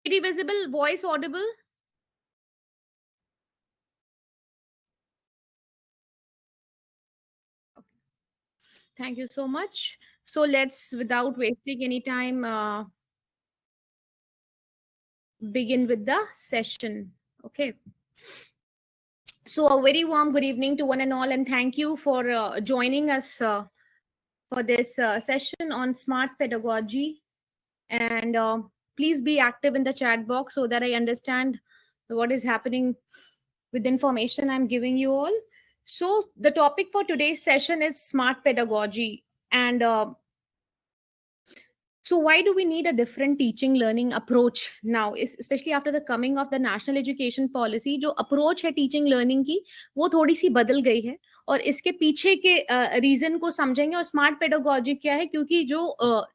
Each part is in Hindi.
PPT visible, voice audible? Thank you so much. So let's, without wasting any time, begin with the session. Okay. So a very warm good evening to one and all, and thank you for joining us for this session on smart pedagogy. And please be active in the chat box so that I understand what is happening with the information I'm giving you all. So the topic for today's session is smart pedagogy. And so why do we need a different teaching learning approach now, especially after the coming of the national education policy? जो approach है teaching learning की वो थोड़ी सी बदल गई है, और इसके पीछे के रीजन को समझेंगे। और स्मार्ट पेडागोजी क्या है, क्योंकि जो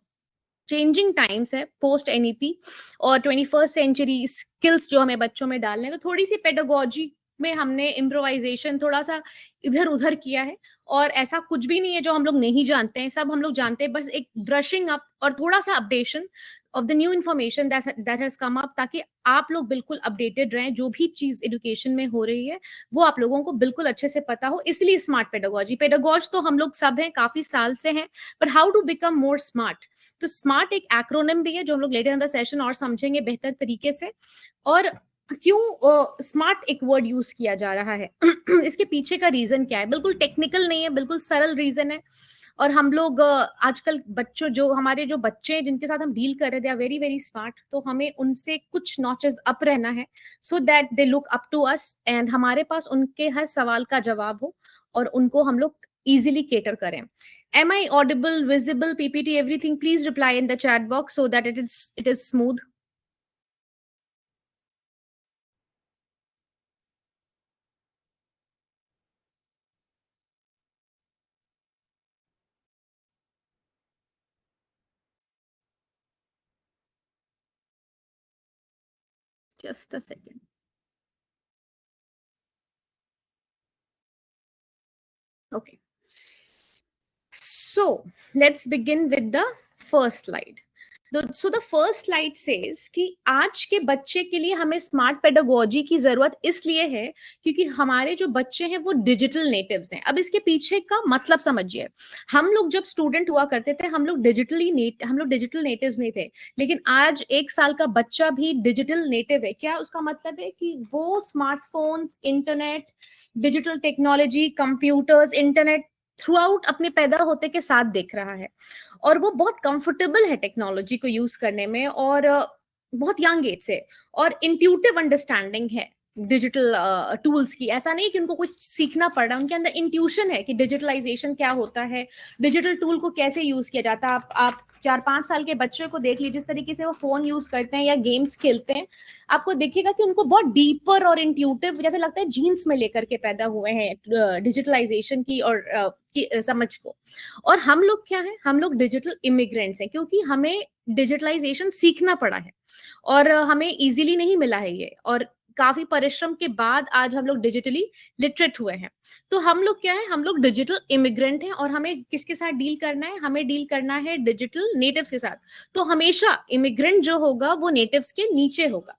चेंजिंग टाइम्स है पोस्ट एनईपी और 21st सेंचुरी स्किल्स जो हमें बच्चों में डालने हैं, तो थोड़ी सी पेडागोजी में हमने इम्प्रोवाइजेशन थोड़ा सा इधर उधर किया है। और ऐसा कुछ भी नहीं है जो हम लोग नहीं जानते हैं, सब हम लोग जानते हैं, बस एक ब्रशिंग अप और थोड़ा सा updation of the new information that has come up, ताकि आप लोग बिल्कुल अपडेटेड रहें। जो भी चीज एजुकेशन में हो रही है वो आप लोगों को बिल्कुल अच्छे से पता हो, इसलिए स्मार्ट पेडागोजी। पेडागोज तो हम लोग सब हैं, काफी साल से हैं, but how to become more smart. तो स्मार्ट एक एक्रोनिम भी है जो हम लोग लेटर इन द सेशन और समझेंगे बेहतर तरीके से। और क्यों स्मार्ट एक वर्ड यूज किया जा रहा है इसके पीछे का रीजन क्या है, बिल्कुल टेक्निकल नहीं है, बिल्कुल सरल रीजन है। और हम लोग आजकल बच्चों, जो हमारे जो बच्चे हैं जिनके साथ हम डील कर रहे हैं, they are very very smart, तो हमें उनसे कुछ नॉचेस अप रहना है so that they look up to us, and हमारे पास उनके हर सवाल का जवाब हो और उनको हम लोग इजीली केटर करें। Am I audible, visible, PPT, everything? Please reply in the chat box so that it is smooth. Just a second. Okay. So let's begin with the first slide. So the first slide says कि आज के बच्चे के लिए हमें स्मार्ट पेडागोजी की जरूरत इसलिए है क्योंकि हमारे जो बच्चे हैं वो डिजिटल नेटिव्स हैं। अब इसके पीछे का मतलब समझिए। हम लोग जब स्टूडेंट हुआ करते थे हम लोग डिजिटल नेटिव्स नहीं थे, लेकिन आज 1 साल का बच्चा भी डिजिटल नेटिव है। क्या उसका मतलब है कि वो smartphones, internet, digital technology, computers, internet through out अपने पैदा होते के साथ देख रहा है, और वो बहुत कंफर्टेबल है टेक्नोलॉजी को यूज करने में, और बहुत यंग एज से, और इंट्यूटिव अंडरस्टैंडिंग है डिजिटल टूल्स की। ऐसा नहीं कि उनको कुछ सीखना पड़ रहा है, उनके अंदर इंट्यूशन है कि डिजिटलाइजेशन क्या होता है, डिजिटल टूल को कैसे यूज किया जाता है। आप 4-5 साल के बच्चे को देख लीजिए, जिस तरीके से वो फोन यूज करते हैं या गेम्स खेलते हैं, आपको दिखेगा कि उनको बहुत डीपर और इंट्यूटिव, जैसे लगता है जीन्स में लेकर के पैदा हुए हैं डिजिटलाइजेशन की और की समझ को। और हम लोग क्या है, हम लोग डिजिटल इमिग्रेंट्स हैं, क्योंकि हमें डिजिटलाइजेशन सीखना पड़ा है और हमें इजीली नहीं मिला है ये, और काफी परिश्रम के बाद आज हम लोग डिजिटली लिटरेट हुए हैं। तो हम लोग क्या है, हम लोग डिजिटल इमिग्रेंट हैं, और हमें किसके साथ डील करना है, हमें डील करना है डिजिटल नेटिव्स के साथ। तो हमेशा इमिग्रेंट जो होगा वो नेटिव्स के नीचे होगा।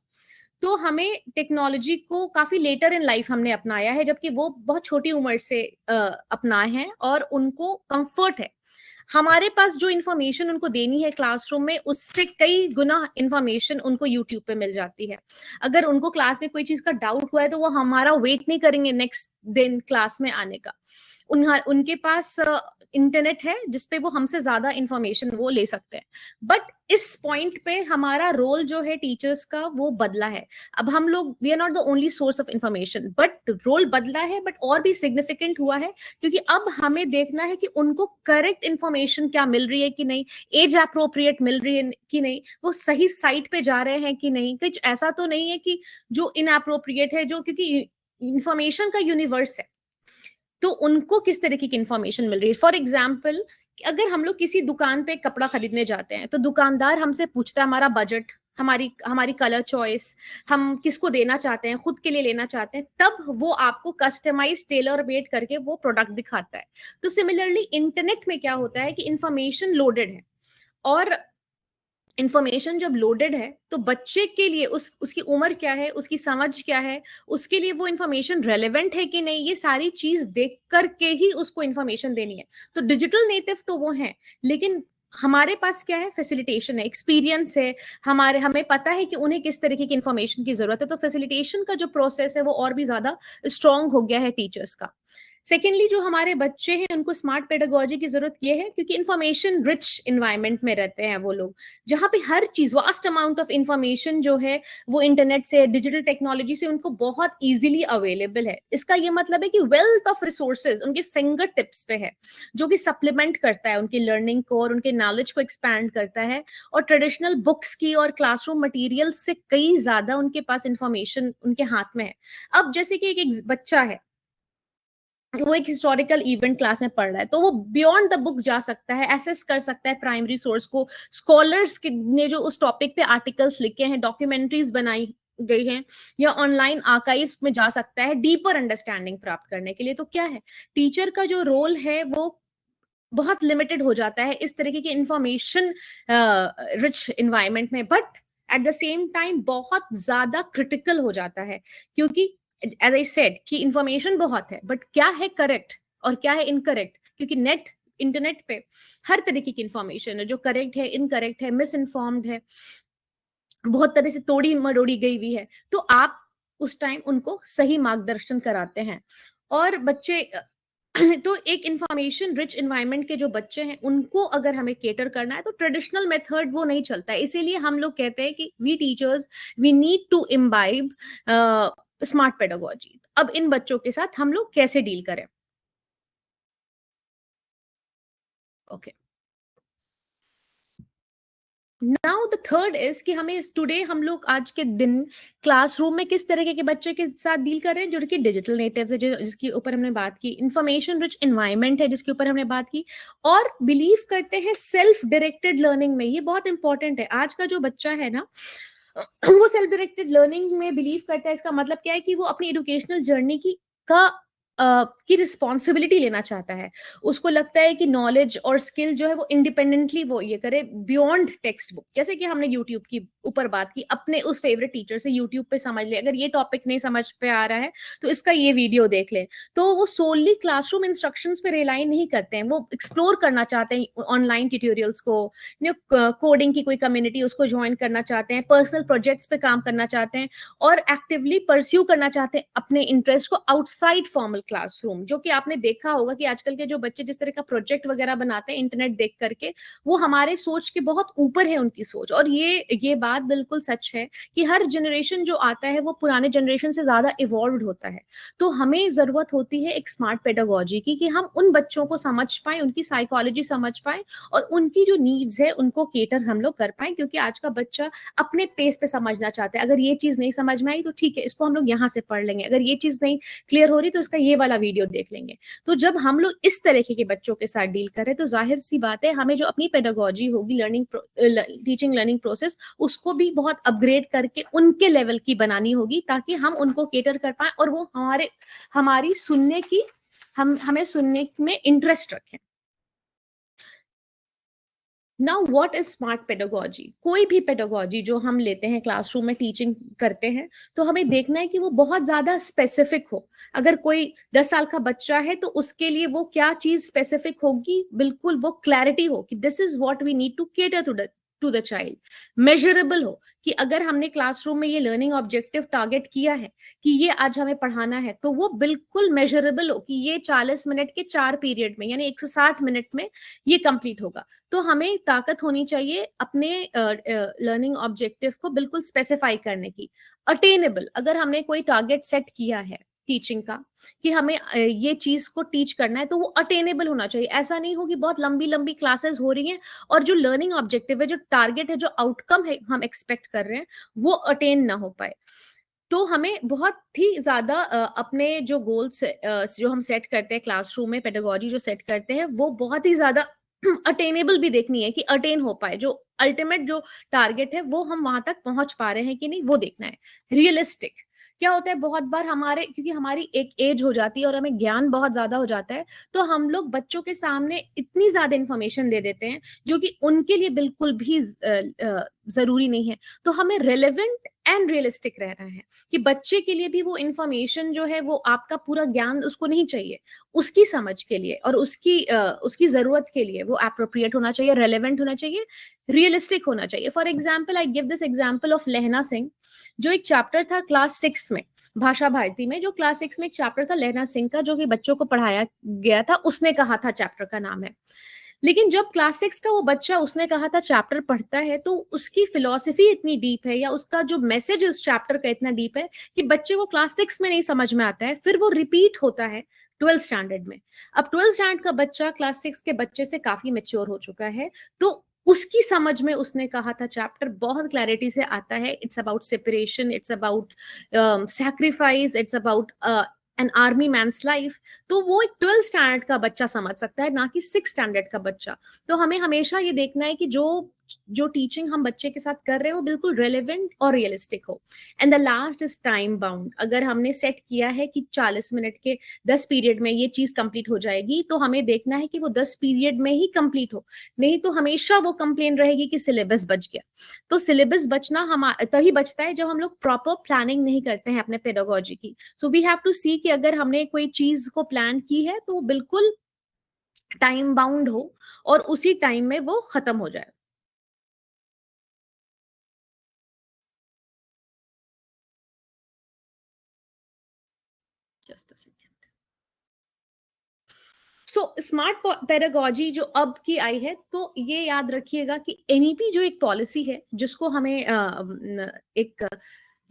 तो हमें टेक्नोलॉजी को काफी लेटर इन लाइफ हमने अपनाया है, जबकि वो बहुत छोटी उम्र से अपनाए हैं, और उनको कंफर्ट है। हमारे पास जो इन्फॉर्मेशन उनको देनी है क्लासरूम में, उससे कई गुना इन्फॉर्मेशन उनको यूट्यूब पे मिल जाती है। अगर उनको क्लास में कोई चीज का डाउट हुआ है तो वो हमारा वेट नहीं करेंगे नेक्स्ट दिन क्लास में आने का। उनके पास इंटरनेट है जिसपे वो हमसे ज्यादा इंफॉर्मेशन वो ले सकते हैं। बट इस पॉइंट पे हमारा रोल जो है टीचर्स का वो बदला है। अब हम लोग, we are not the only source of information, but role बदला है, बट और भी सिग्निफिकेंट हुआ है, क्योंकि अब हमें देखना है कि उनको करेक्ट इंफॉर्मेशन क्या मिल रही है कि नहीं, एज अप्रोप्रिएट मिल रही है कि नहीं, वो सही साइट पे जा रहे हैं कि नहीं, कुछ ऐसा तो नहीं है कि जो इनअप्रोप्रिएट है, जो, क्योंकि इंफॉर्मेशन का यूनिवर्स है, तो उनको किस तरीके की इंफॉर्मेशन मिल रही है। फॉर एग्जाम्पल, अगर हम लोग किसी दुकान पे कपड़ा खरीदने जाते हैं तो दुकानदार हमसे पूछता है हमारा बजट, हमारी हमारी कलर चॉइस, हम किसको देना चाहते हैं, खुद के लिए लेना चाहते हैं, तब वो आपको कस्टमाइज टेलर मेड करके वो प्रोडक्ट दिखाता है। तो सिमिलरली इंटरनेट में क्या होता है कि इंफॉर्मेशन लोडेड है, और इंफॉर्मेशन जब लोडेड है तो बच्चे के लिए उसकी उम्र क्या है, उसकी समझ क्या है, उसके लिए वो इंफॉर्मेशन रेलेवेंट है कि नहीं, ये सारी चीज देख करके ही उसको इंफॉर्मेशन देनी है। तो डिजिटल नेटिव तो वो है, लेकिन हमारे पास क्या है, फैसिलिटेशन है, एक्सपीरियंस है, हमें पता है कि उन्हें किस तरीके की इंफॉर्मेशन की जरूरत है। तो फैसिलिटेशन का जो प्रोसेस है वो और भी ज्यादा स्ट्रांग हो गया है टीचर्स का। सेकेंडली, जो हमारे बच्चे हैं उनको स्मार्ट पेडागोजी की जरूरत ये है क्योंकि इंफॉर्मेशन रिच इन्वायरमेंट में रहते हैं वो लोग, जहाँ पे हर चीज, वास्ट अमाउंट ऑफ इंफॉर्मेशन जो है वो इंटरनेट से, डिजिटल टेक्नोलॉजी से उनको बहुत इजीली अवेलेबल है। इसका ये मतलब है कि वेल्थ ऑफ रिसोर्सेज उनके फिंगर टिप्स पे है, जो कि सप्लीमेंट करता है उनकी लर्निंग को और उनके नॉलेज को एक्सपैंड करता है। और ट्रेडिशनल बुक्स की और क्लासरूम मटेरियल से कई ज्यादा उनके पास इंफॉर्मेशन उनके हाथ में है। अब जैसे कि एक बच्चा है, वो एक हिस्टोरिकल इवेंट क्लास में पढ़ रहा है, तो वो बियॉन्ड द बुक जा सकता है, एसेस कर सकता है प्राइमरी सोर्स को, स्कॉलर्स ने जो उस टॉपिक पे आर्टिकल्स लिखे हैं, डॉक्यूमेंट्रीज बनाई गई हैं, या ऑनलाइन आर्काइव्स में जा सकता है डीपर अंडरस्टैंडिंग प्राप्त करने के लिए। तो क्या है, टीचर का जो रोल है वो बहुत लिमिटेड हो जाता है इस तरीके के इंफॉर्मेशन रिच इन्वायरमेंट में, but at the same time बहुत ज्यादा क्रिटिकल हो जाता है, क्योंकि एज आई सेड कि इंफॉर्मेशन बहुत है, बट क्या है करेक्ट और क्या है इनकरेक्ट, क्योंकि इंटरनेट पे हर तरीके की इंफॉर्मेशन है, जो करेक्ट है, इनकरेक्ट है, मिस इन्फॉर्म्ड है, बहुत तरह से तोड़ी मरोड़ी गई हुई है। तो आप उस टाइम उनको सही मार्गदर्शन कराते हैं। और बच्चे तो एक इंफॉर्मेशन रिच इन्वायरमेंट के जो बच्चे हैं उनको अगर हमें केटर करना है तो ट्रेडिशनल मेथड वो नहीं चलता है। इसीलिए हम लोग कहते हैं कि we teachers, we need to imbibe smart pedagogy. अब इन बच्चों के साथ हम लोग कैसे डील करें? Okay, now the third is कि हमें टुडे, हम लोग आज के दिन क्लासरूम में किस तरीके के बच्चे के साथ डील कर रहे हैं, जो कि डिजिटल नेटिव्स है, जिसके ऊपर हमने बात की, इंफॉर्मेशन रिच एनवायरनमेंट है जिसके ऊपर हमने बात की, और बिलीव करते हैं सेल्फ डायरेक्टेड लर्निंग में। ये बहुत इंपॉर्टेंट है। आज का जो बच्चा है ना, वो सेल्फ डायरेक्टेड लर्निंग में बिलीव करता है। इसका मतलब क्या है कि वो अपनी एजुकेशनल जर्नी की रिस्पॉन्सिबिलिटी लेना चाहता है। उसको लगता है कि नॉलेज और स्किल जो है वो इंडिपेंडेंटली वो ये करे, बियॉन्ड टेक्स्ट बुक। जैसे कि हमने यूट्यूब की ऊपर बात की, अपने उस फेवरेट टीचर से यूट्यूब पे समझ ले, अगर ये टॉपिक नहीं समझ पे आ रहा है तो इसका ये वीडियो देख ले। तो वो सोनली क्लासरूम इंस्ट्रक्शंस पे रिलाई नहीं करते हैं, वो एक्सप्लोर करना चाहते हैं ऑनलाइन ट्यूटोरियल्स को, कोडिंग की कोई कम्युनिटी उसको ज्वाइन करना चाहते हैं, पर्सनल प्रोजेक्ट्स पे काम करना चाहते हैं, और एक्टिवली परस्यू करना चाहते हैं अपने इंटरेस्ट को आउटसाइड फॉर्मल क्लासरूम। जो कि आपने देखा होगा कि आजकल के जो बच्चे जिस तरह का प्रोजेक्ट वगैरह बनाते हैं इंटरनेट देख करके, वो हमारे सोच के बहुत ऊपर है उनकी सोच। और ये बात बिल्कुल सच है कि हर जनरेशन जो आता है वो पुराने जनरेशन से ज्यादा इवॉल्व होता है। तो हमें जरूरत होती है एक स्मार्ट पेडागोजी की, कि हम उन बच्चों को समझ पाए, उनकी साइकोलॉजी समझ पाए, और उनकी जो नीड्स है उनको केटर हम लोग कर पाए। क्योंकि आज का बच्चा अपने पेस पे समझना चाहता है। अगर ये चीज नहीं समझ में आई तो ठीक है, इसको हम लोग यहाँ से पढ़ लेंगे, अगर ये चीज नहीं क्लियर हो रही तो इसका ये वाला वीडियो देख लेंगे। तो जब हम लोग इस तरीके के बच्चों के साथ डील करें तो जाहिर सी बात है, हमें जो अपनी पेडागोजी होगी, टीचिंग लर्निंग प्रोसेस, उसको भी बहुत अपग्रेड करके उनके लेवल की बनानी होगी, ताकि हम उनको केटर कर पाए और वो हमारी सुनने की, हमें सुनने में इंटरेस्ट रखें। Now what is smart pedagogy? कोई भी पेडागोजी जो हम लेते हैं, क्लासरूम में टीचिंग करते हैं, तो हमें देखना है कि वो बहुत ज्यादा स्पेसिफिक हो। अगर कोई 10 साल का बच्चा है तो उसके लिए वो क्या चीज स्पेसिफिक होगी, बिल्कुल वो क्लैरिटी हो कि this is what we need to cater to the child. Measurable हो कि अगर हमने क्लासरूम में ये लर्निंग ऑब्जेक्टिव टारगेट किया है कि ये आज हमें पढ़ाना है, तो वो बिल्कुल मेजरेबल हो कि ये 40 मिनट के 4 पीरियड में, यानी 160 मिनट में ये कंप्लीट होगा। तो हमें ताकत होनी चाहिए अपने लर्निंग ऑब्जेक्टिव को बिल्कुल स्पेसिफाई करने की। अटेनेबल, अगर हमने कोई टारगेट सेट किया है टीचिंग का कि हमें ये चीज को टीच करना है, तो वो अटेनेबल होना चाहिए। ऐसा नहीं हो कि बहुत लंबी लंबी क्लासेस हो रही हैं और जो लर्निंग ऑब्जेक्टिव है, जो टारगेट है, जो आउटकम है हम एक्सपेक्ट कर रहे हैं, वो अटेन ना हो पाए। तो हमें बहुत ही ज्यादा अपने जो गोल्स जो हम सेट करते हैं क्लासरूम में, पेडागोजी जो सेट करते हैं, वो बहुत ही ज्यादा अटेनेबल भी देखनी है कि अटेन हो पाए। जो अल्टीमेट जो टारगेट है वो हम वहां तक पहुंच पा रहे हैं कि नहीं, वो देखना है। रियलिस्टिक, क्या होता है बहुत बार हमारे, क्योंकि हमारी एक एज हो जाती है और हमें ज्ञान बहुत ज्यादा हो जाता है, तो हम लोग बच्चों के सामने इतनी ज्यादा इंफॉर्मेशन दे देते हैं जो कि उनके लिए बिल्कुल भी जरूरी नहीं है। तो हमें रेलेवेंट एंड रियलिस्टिक रहना है कि बच्चे के लिए भी वो इंफॉर्मेशन जो है, वो आपका पूरा ज्ञान उसको नहीं चाहिए, उसकी समझ के लिए और उसकी जरूरत के लिए वो अप्रोप्रिएट होना चाहिए, रेलेवेंट होना चाहिए, रियलिस्टिक होना चाहिए। For example, I give this example of लहना सिंह। जो एक चैप्टर था क्लास 6 में, भाषा भारती में, जो क्लास 6 में एक चैप्टर था लहना सिंह का, जो कि बच्चों को पढ़ाया गया था, उसने कहा था, चैप्टर का नाम है। लेकिन जब क्लास 6 का वो बच्चा, उसने कहा था, चैप्टर पढ़ता है, तो उसकी फिलॉसफी इतनी डीप है, या उसका जो मैसेज उस चैप्टर का इतना डीप है कि बच्चे को क्लास 6 में नहीं समझ में आता है, फिर वो रिपीट होता है 12th स्टैंडर्ड में। अब 12th स्टैंडर्ड का बच्चा क्लास 6 के बच्चे से काफी मेच्योर हो चुका है, तो उसकी समझ में उसने कहा था चैप्टर बहुत क्लैरिटी से आता है। It's about separation, it's about sacrifice, it's about an army man's life. तो वो एक 12th स्टैंडर्ड का बच्चा समझ सकता है, ना कि 6 स्टैंडर्ड का बच्चा। तो हमें हमेशा ये देखना है कि जो टीचिंग हम बच्चे के साथ कर रहे हैं वो बिल्कुल रेलेवेंट और रियलिस्टिक हो। And the last is time bound. अगर हमने सेट किया है कि 40 मिनट के 10 पीरियड में ये चीज कंप्लीट हो जाएगी, तो हमें देखना है कि वो 10 पीरियड में ही कंप्लीट हो। नहीं तो हमेशा वो कंप्लेन रहेगी कि सिलेबस बच गया। तो सिलेबस बचना हम तभी बचता है जब हम लोग प्रॉपर प्लानिंग नहीं करते हैं अपने पेडागोजी की। सो वी हैव टू सी कि अगर हमने कोई चीज को प्लान की है तो वो बिल्कुल टाइम बाउंड हो और उसी टाइम में वो खत्म हो जाए। Just a second. So smart pedagogy जो अब की आई है, तो ये याद रखिएगा कि एनईपी जो एक पॉलिसी है, जिसको हमें एक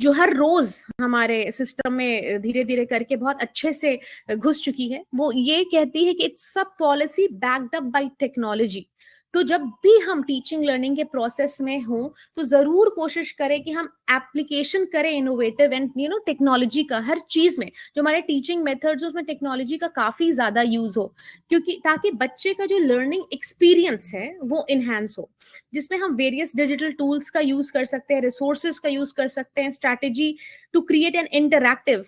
जो हर रोज हमारे सिस्टम में धीरे धीरे करके बहुत अच्छे से घुस चुकी है, वो ये कहती है कि it's a policy backed up by technology. तो जब भी हम टीचिंग लर्निंग के प्रोसेस में हो, तो जरूर कोशिश करें कि हम एप्लीकेशन करें इनोवेटिव एंड टेक्नोलॉजी का हर चीज में। जो हमारे टीचिंग मेथड्स उसमें टेक्नोलॉजी का काफी ज्यादा यूज हो, क्योंकि ताकि बच्चे का जो लर्निंग एक्सपीरियंस है वो इनहेंस हो, जिसमें हम वेरियस डिजिटल टूल्स का यूज कर सकते हैं, रिसोर्सेज का यूज कर सकते हैं, strategy to create an interactive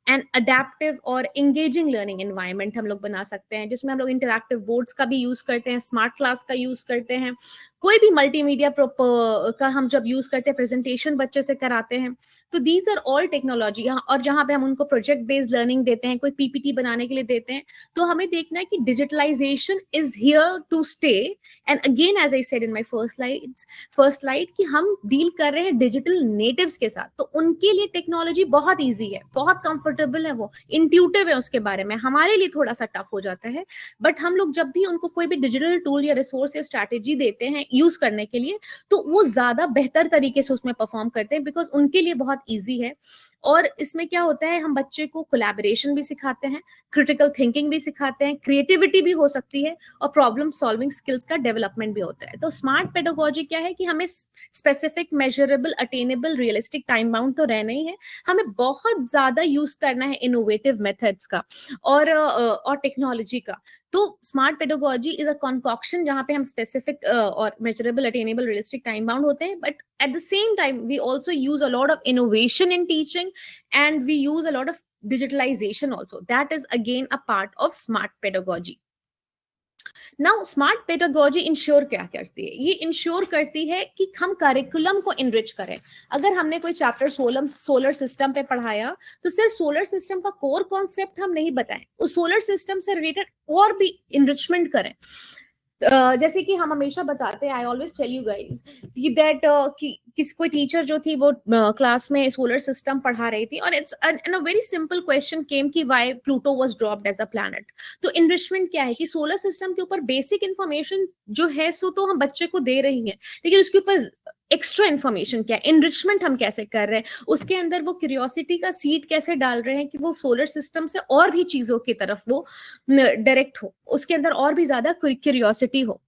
and adaptive और एंगेजिंग लर्निंग एनवायरनमेंट हम लोग बना सकते हैं, जिसमें हम लोग इंटरैक्टिव बोर्ड्स का भी यूज करते हैं, स्मार्ट क्लास का यूज करते हैं, कोई भी मल्टीमीडिया का हम जब यूज करते हैं, प्रेजेंटेशन बच्चे से कराते हैं। तो दीज आर ऑल टेक्नोलॉजी। और जहां पे हम उनको प्रोजेक्ट बेस्ड लर्निंग देते हैं, कोई पीपीटी बनाने के लिए देते हैं, तो हमें देखना है कि digitalization is here to stay. And again as I said in my first slide कि हम डील कर रहे हैं डिजिटल नेटिव्स के साथ, तो उनके लिए टेक्नोलॉजी बहुत इजी है, बहुत कंफर्टेबल है, वो इंट्यूटिव है, उसके बारे में हमारे लिए थोड़ा सा टफ हो जाता है। बट हम लोग जब भी उनको कोई भी डिजिटल टूल या रिसोर्स या स्ट्रैटेजी देते हैं यूज करने के लिए, तो वो ज्यादा बेहतर तरीके से उसमें परफॉर्म करते हैं, बिकॉज उनके लिए बहुत ईजी है। और इसमें क्या होता है, हम बच्चे को कोलैबोरेशन भी सिखाते हैं, क्रिटिकल थिंकिंग भी सिखाते हैं, क्रिएटिविटी भी हो सकती है, और प्रॉब्लम सॉल्विंग स्किल्स का डेवलपमेंट भी होता है। तो स्मार्ट पेडागोजी क्या है कि हमें specific, measurable, attainable, realistic, time bound तो रहना ही है, हमें बहुत ज्यादा यूज करना है इनोवेटिव मेथड्स का और टेक्नोलॉजी का। तो smart pedagogy is a concoction जहां पे हम स्पेसिफिक और measurable, attainable, realistic, time bound होते हैं, but at the same time we also use a lot of innovation in teaching, and we use a lot of digitalization also. That is again a part of smart pedagogy. Now smart pedagogy ensure क्या करती है? ये इंश्योर करती है कि हम करिकुलम को इनरिच करें। अगर हमने कोई चैप्टर सोलर सिस्टम पे पढ़ाया, तो सिर्फ सोलर सिस्टम का कोर कॉन्सेप्ट हम नहीं बताएं, उस सोलर सिस्टम से रिलेटेड और भी इनरिचमेंट करें। जैसे कि हम हमेशा बताते हैं, I always tell you guys that किस कोई टीचर जो थी वो क्लास में सोलर सिस्टम पढ़ा रही थी, और it's an a very simple question came कि why Pluto was dropped as a planet. तो इनरिचमेंट क्या है कि सोलर सिस्टम के ऊपर बेसिक इंफॉर्मेशन जो है सो तो हम बच्चे को दे रही हैं, लेकिन उसके ऊपर एक्स्ट्रा इन्फॉर्मेशन क्या है, इनरिचमेंट हम कैसे कर रहे हैं, उसके अंदर वो क्यूरियोसिटी का सीड कैसे डाल रहे हैं कि वो सोलर सिस्टम से और भी चीजों की तरफ वो डायरेक्ट हो, उसके अंदर और भी ज्यादा क्यूरियोसिटी हो।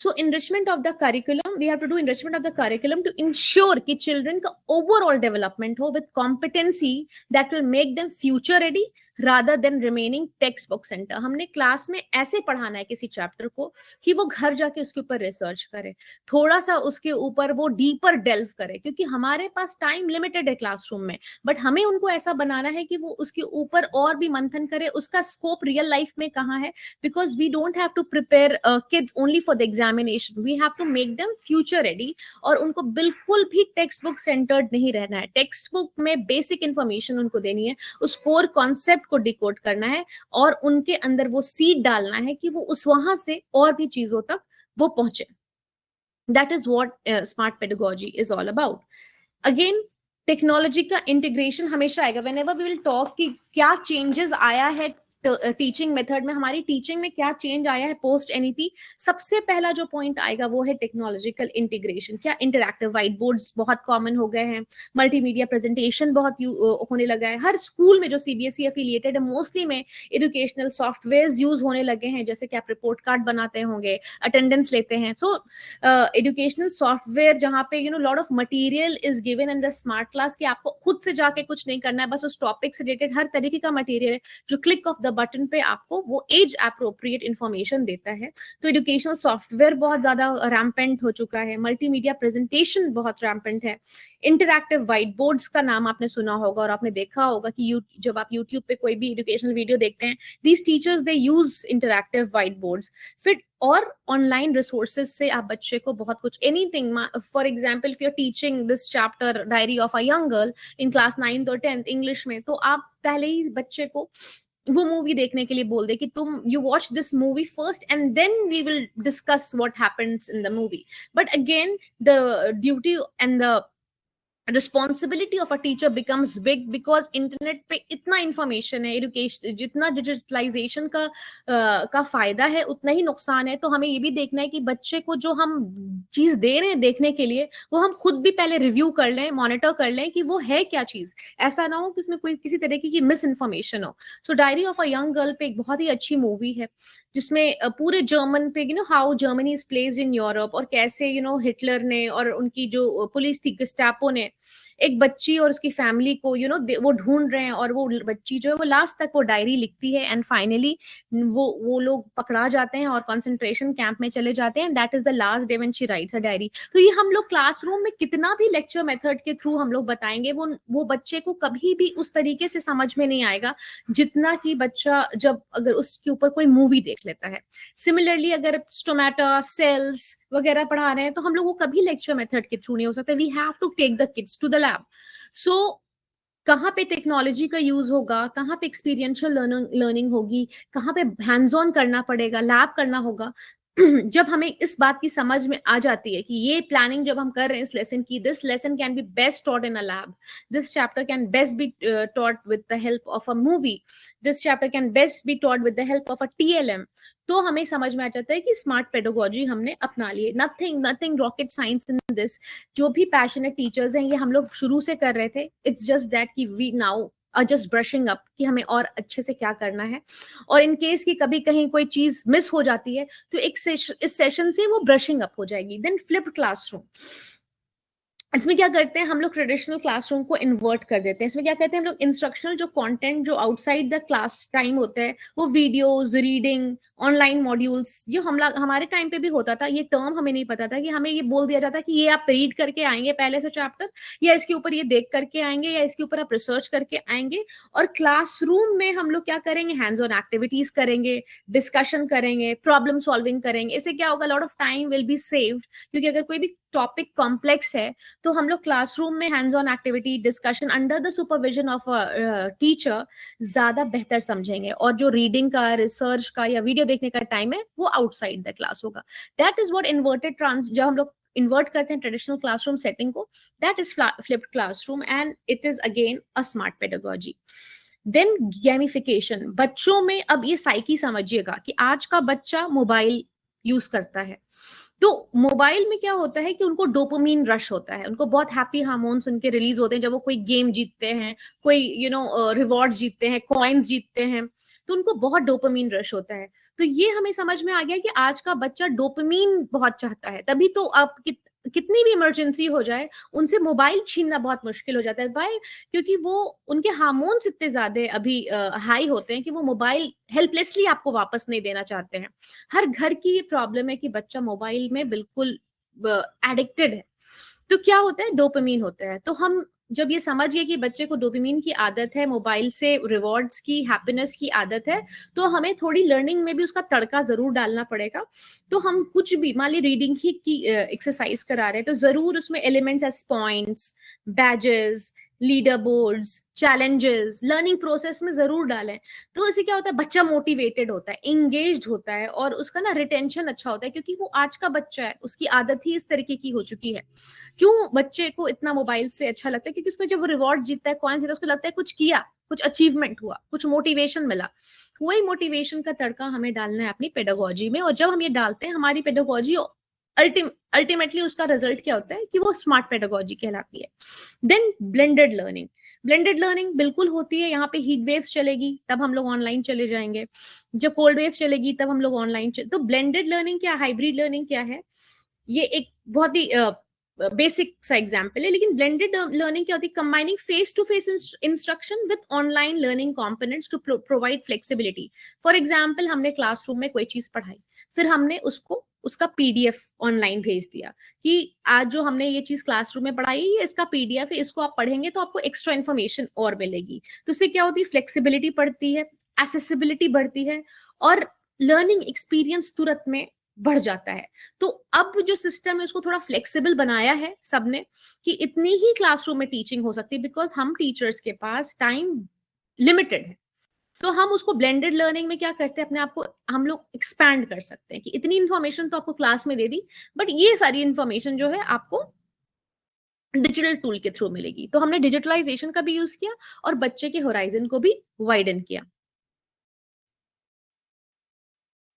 So enrichment of the curriculum, we have to do enrichment of the curriculum to ensure कि children का overall development हो with competency that will make them future ready, rather than remaining text book centre. हमने क्लास में ऐसे पढ़ाना है किसी चैप्टर को कि वो घर जाके उसके ऊपर रिसर्च करे, थोड़ा सा उसके ऊपर वो डीपर डेल्व करे, क्योंकि हमारे पास टाइम लिमिटेड है क्लासरूम में, बट हमें उनको ऐसा बनाना है कि वो उसके ऊपर और भी मंथन करे, उसका स्कोप रियल लाइफ में कहाँ है, because we don't have to prepare kids only for the examination, we have to make them future ready. और उनको बिल्कुल भी टेक्स्ट बुक सेंटर्ड नहीं रहना है, टेक्स्ट बुक में बेसिक इंफॉर्मेशन उनको देनी है, उस कोर कॉन्सेप्ट को डिकोड करना है, और उनके अंदर वो सीड डालना है कि वो उस वहां से और भी चीजों तक वो पहुंचे। That is what smart pedagogy is all about. Again, technology का इंटीग्रेशन हमेशा आएगा। Whenever we will talk कि क्या चेंजेस आया है टीचिंग मेथड में, हमारी टीचिंग में क्या चेंज आया है पोस्ट एनईपी, सबसे पहला जो पॉइंट आएगा वो है टेक्नोलॉजिकल इंटीग्रेशन। क्या इंटरैक्टिव व्हाइट बोर्ड्स बहुत कॉमन हो गए हैं, मल्टीमीडिया प्रेजेंटेशन बहुत होने लगा है, हर स्कूल में जो सीबीएसई एफिलिएटेड है मोस्टली में एजुकेशनल सॉफ्टवेयर यूज होने लगे हैं, जैसे कि आप रिपोर्ट कार्ड बनाते होंगे, अटेंडेंस लेते हैं। सो एजुकेशनल सॉफ्टवेयर जहाँ पे lot of material is given in the smart class, कि आपको खुद से जाके कुछ नहीं करना है, बस उस टॉपिक से रिलेटेड हर तरीके का मटेरियल है जो क्लिक ऑफ द बटन पे आपको वो एज अप्रोप्रिएट इंफॉर्मेशन देता है। तो एजुकेशनल सॉफ्टवेयर बहुत ज्यादा रैम्पेंट हो चुका है, मल्टीमीडिया प्रेजेंटेशन बहुत रैम्पेंट है, इंटरैक्टिव व्हाइट बोर्ड्स का नाम आपने सुना होगा और आपने देखा होगा कि जब आप यूट्यूब पे कोई भी एजुकेशनल वीडियो देखते हैं, these teachers they use interactive white boards. फिर और ऑनलाइन रिसोर्सेज से आप बच्चे को बहुत कुछ, anything, for example if you are teaching this chapter diary of a young girl in class 9th और 10th इंग्लिश में, तो आप पहले ही बच्चे को वो मूवी देखने के लिए बोल दे कि तुम you watch this movie first and then we will discuss what happens in the movie. But again the duty and the responsibility of a teacher becomes big, because internet पे इतना इंफॉर्मेशन है, एजुकेशन जितना डिजिटलाइजेशन का फायदा है उतना ही नुकसान है। तो हमें ये भी देखना है कि बच्चे को जो हम चीज दे रहे हैं देखने के लिए, वो हम खुद भी पहले रिव्यू कर लें, मॉनिटर कर लें कि वो है क्या चीज, ऐसा ना हो कि उसमें कोई किसी तरीके की मिस इन्फॉर्मेशन हो। So diary of a young girl पे एक बहुत ही अच्छी मूवी है, जिसमें पूरे जर्मन पे how Germany is placed in Europe, और कैसे हिटलर ने और उनकी जो पुलिस थी गस्टापो ने एक बच्ची और उसकी फैमिली को वो ढूंढ रहे हैं, और वो बच्ची जो है वो लास्ट तक वो डायरी लिखती है, एंड फाइनली वो लोग पकड़ा जाते हैं और कंसंट्रेशन कैंप में चले जाते हैं, that is the last day when she writes a diary. तो ये हम लोग क्लासरूम में कितना भी लेक्चर मेथड के थ्रू हम लोग बताएंगे, वो बच्चे को कभी भी उस तरीके से समझ में नहीं आएगा जितना कि बच्चा जब अगर उसके ऊपर कोई मूवी देख लेता है। सिमिलरली अगर स्टोमेटा सेल्स वगैरह पढ़ा रहे हैं, तो हम लोग वो कभी लेक्चर मेथड के थ्रू नहीं हो सकता, we have to take the kids to the lab. So कहाँ पे टेक्नोलॉजी का यूज होगा, कहाँ पे एक्सपीरियंशियल लर्निंग होगी, कहाँ पे हैंड्स ऑन करना पड़ेगा, लैब करना होगा, जब हमें इस बात की समझ में आ जाती है कि ये प्लानिंग जब हम कर रहे हैं इस लेसन की, this lesson can be best taught in a lab, this chapter can best be taught with the help of a movie, this chapter can best be taught with the help of a TLM, तो हमें समझ में आ जाता है कि स्मार्ट पेडागोजी हमने अपना ली। Nothing rocket science in this. जो भी पैशनेट टीचर्स हैं, ये हम लोग शुरू से कर रहे थे, इट्स जस्ट दैट कि we now are just brushing up कि हमें और अच्छे से क्या करना है। और इन केस की कभी कहीं कोई चीज मिस हो जाती है, तो इस सेशन से वो ब्रशिंग अप हो जाएगी। देन फ्लिप्ड क्लासरूम, इसमें क्या करते हैं हम लोग, ट्रेडिशनल क्लासरूम को इन्वर्ट कर देते हैं। इसमें क्या करते हैं हम लोग, इंस्ट्रक्शनल जो कंटेंट जो आउटसाइड द क्लास टाइम होता है, वो वीडियोस, रीडिंग, ऑनलाइन मॉड्यूल्स, जो हमारे टाइम पे भी होता था, ये टर्म हमें नहीं पता था कि हमें ये बोल दिया जाता कि ये आप रीड करके आएंगे पहले से चैप्टर, या इसके ऊपर ये देख करके आएंगे, या इसके ऊपर आप रिसर्च करके आएंगे। और क्लासरूम में हम लोग क्या करेंगे, हैंड्स ऑन एक्टिविटीज करेंगे, डिस्कशन करेंगे, प्रॉब्लम सॉल्विंग करेंगे। इससे क्या होगा, lot of time will be saved, क्योंकि अगर कोई भी टॉपिक कॉम्प्लेक्स है तो हम लोग क्लासरूम में hands on activity, discussion under the supervision of a teacher ज्यादा बेहतर समझेंगे। और जो रीडिंग का, रिसर्च का या वीडियो देखने का टाइम है, वो आउटसाइड द क्लास होगा। दैट इज व्हाट इन्वर्टेड जब हम लोग इन्वर्ट करते हैं ट्रेडिशनल क्लासरूम सेटिंग को, that is flipped classroom, and it is again a smart pedagogy. Then gamification, बच्चों में अब ये साइकी समझिएगा कि आज का बच्चा मोबाइल यूज करता है, तो मोबाइल में क्या होता है कि उनको डोपामिन रश होता है, उनको बहुत हैप्पी हार्मोन्स उनके रिलीज होते हैं जब वो कोई गेम जीतते हैं, कोई रिवॉर्ड जीतते हैं, कॉइन्स जीतते हैं, तो उनको बहुत डोपामिन रश होता है। तो ये हमें समझ में आ गया कि आज का बच्चा डोपामिन बहुत चाहता है, तभी तो आप कितनी भी इमरजेंसी हो जाए, उनसे मोबाइल छीनना बहुत मुश्किल हो जाता है। व्हाई? क्योंकि वो उनके हार्मोन्स इतने ज़्यादा अभी हाई होते हैं कि वो मोबाइल हेल्पलेसली आपको वापस नहीं देना चाहते हैं। हर घर की ये प्रॉब्लम है कि बच्चा मोबाइल में बिल्कुल एडिक्टेड है। तो क्या होता है, डोपामीन होता है। तो हम जब ये समझ गए कि बच्चे को डोपामीन की आदत है, मोबाइल से रिवॉर्ड्स की, हैप्पीनेस की आदत है, तो हमें थोड़ी लर्निंग में भी उसका तड़का ज़रूर डालना पड़ेगा। तो हम कुछ भी मान ली रीडिंग ही की एक्सरसाइज करा रहे हैं, तो ज़रूर उसमें elements as points, badges, leader boards, challenges, learning process में ज़रूर डालें। तो इससे क्या होता है, बच्चा मोटिवेटेड होता है, एंगेज्ड होता है और उसका ना रिटेंशन अच्छा होता है, क्योंकि वो आज का बच्चा है, उसकी आदत ही इस तरीके की हो चुकी है। क्यों बच्चे को इतना मोबाइल से अच्छा लगता है? क्योंकि उसमें जब वो रिवॉर्ड जीतता है, कॉइन्स जीतता है, उसको लगता है कुछ किया, कुछ अचीवमेंट हुआ, कुछ मोटिवेशन मिला। वही मोटिवेशन का तड़का हमें डालना है अपनी पेडागोजी में, और जब हम ये डालते हैं हमारी पेडागोजी अल्टीमेटली उसका रिजल्ट क्या होता है कि वो स्मार्ट पेडागोजी कहलाती है। Then blended learning, blended learning बिल्कुल होती है। यहाँ पे हीट वेव्स चलेगी तब हम लोग ऑनलाइन चले जाएंगे, जब कोल्ड वेव्स चलेगी तब हम लोग ऑनलाइन तो ब्लेंडेड लर्निंग क्या, हाइब्रिड लर्निंग क्या है, ये एक बहुत ही बेसिक सा एग्जांपल है। लेकिन ब्लेंडेड लर्निंग क्या होती है, combining face to face instruction with online learning components to provide flexibility. For example, हमने क्लासरूम में कोई चीज पढ़ाई, फिर हमने उसको उसका पीडीएफ ऑनलाइन भेज दिया कि आज जो हमने ये चीज क्लासरूम में पढ़ाई, ये इसका पीडीएफ है, इसको आप पढ़ेंगे तो आपको एक्स्ट्रा इन्फॉर्मेशन और मिलेगी। तो इससे क्या होती है, फ्लेक्सिबिलिटी बढ़ती है, एसेसिबिलिटी बढ़ती है, और लर्निंग एक्सपीरियंस तुरंत में बढ़ जाता है। तो अब जो सिस्टम है उसको थोड़ा फ्लेक्सिबल बनाया है सबने, कि इतनी ही क्लासरूम में टीचिंग हो सकती है, बिकॉज हम टीचर्स के पास टाइम लिमिटेड है। तो हम उसको ब्लेंडेड लर्निंग में क्या करते हैं, अपने आप को हम लोग एक्सपैंड कर सकते हैं कि इतनी इन्फॉर्मेशन तो आपको क्लास में दे दी, बट ये सारी इन्फॉर्मेशन जो है आपको डिजिटल टूल के थ्रू मिलेगी। तो हमने डिजिटलाइजेशन का भी यूज किया और बच्चे के होराइजन को भी वाइडन किया।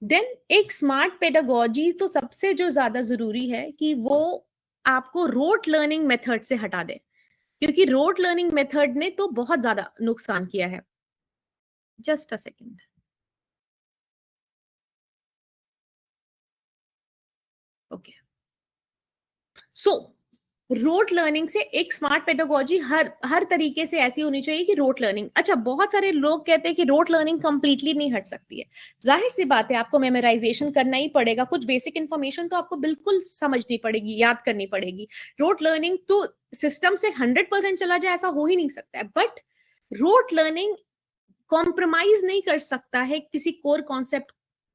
देन एक स्मार्ट पेडागोजी तो सबसे जो ज्यादा जरूरी है कि वो आपको रोट लर्निंग मेथड से हटा दे, क्योंकि रोट लर्निंग मेथड ने तो बहुत ज्यादा नुकसान किया है। Just a second. Okay, so rote learning से एक स्मार्ट पेडागोजी हर हर तरीके से ऐसी होनी चाहिए कि रोट लर्निंग, अच्छा बहुत सारे लोग कहते हैं कि रोट लर्निंग कंप्लीटली नहीं हट सकती है। जाहिर सी बात है, आपको मेमोराइजेशन करना ही पड़ेगा, कुछ बेसिक इंफॉर्मेशन तो आपको बिल्कुल समझनी पड़ेगी, याद करनी पड़ेगी। रोट लर्निंग तो सिस्टम से 100% चला जाए ऐसा हो ही नहीं सकता है, बट रोट लर्निंग कॉम्प्रोमाइज नहीं कर सकता है किसी कोर कॉन्सेप्ट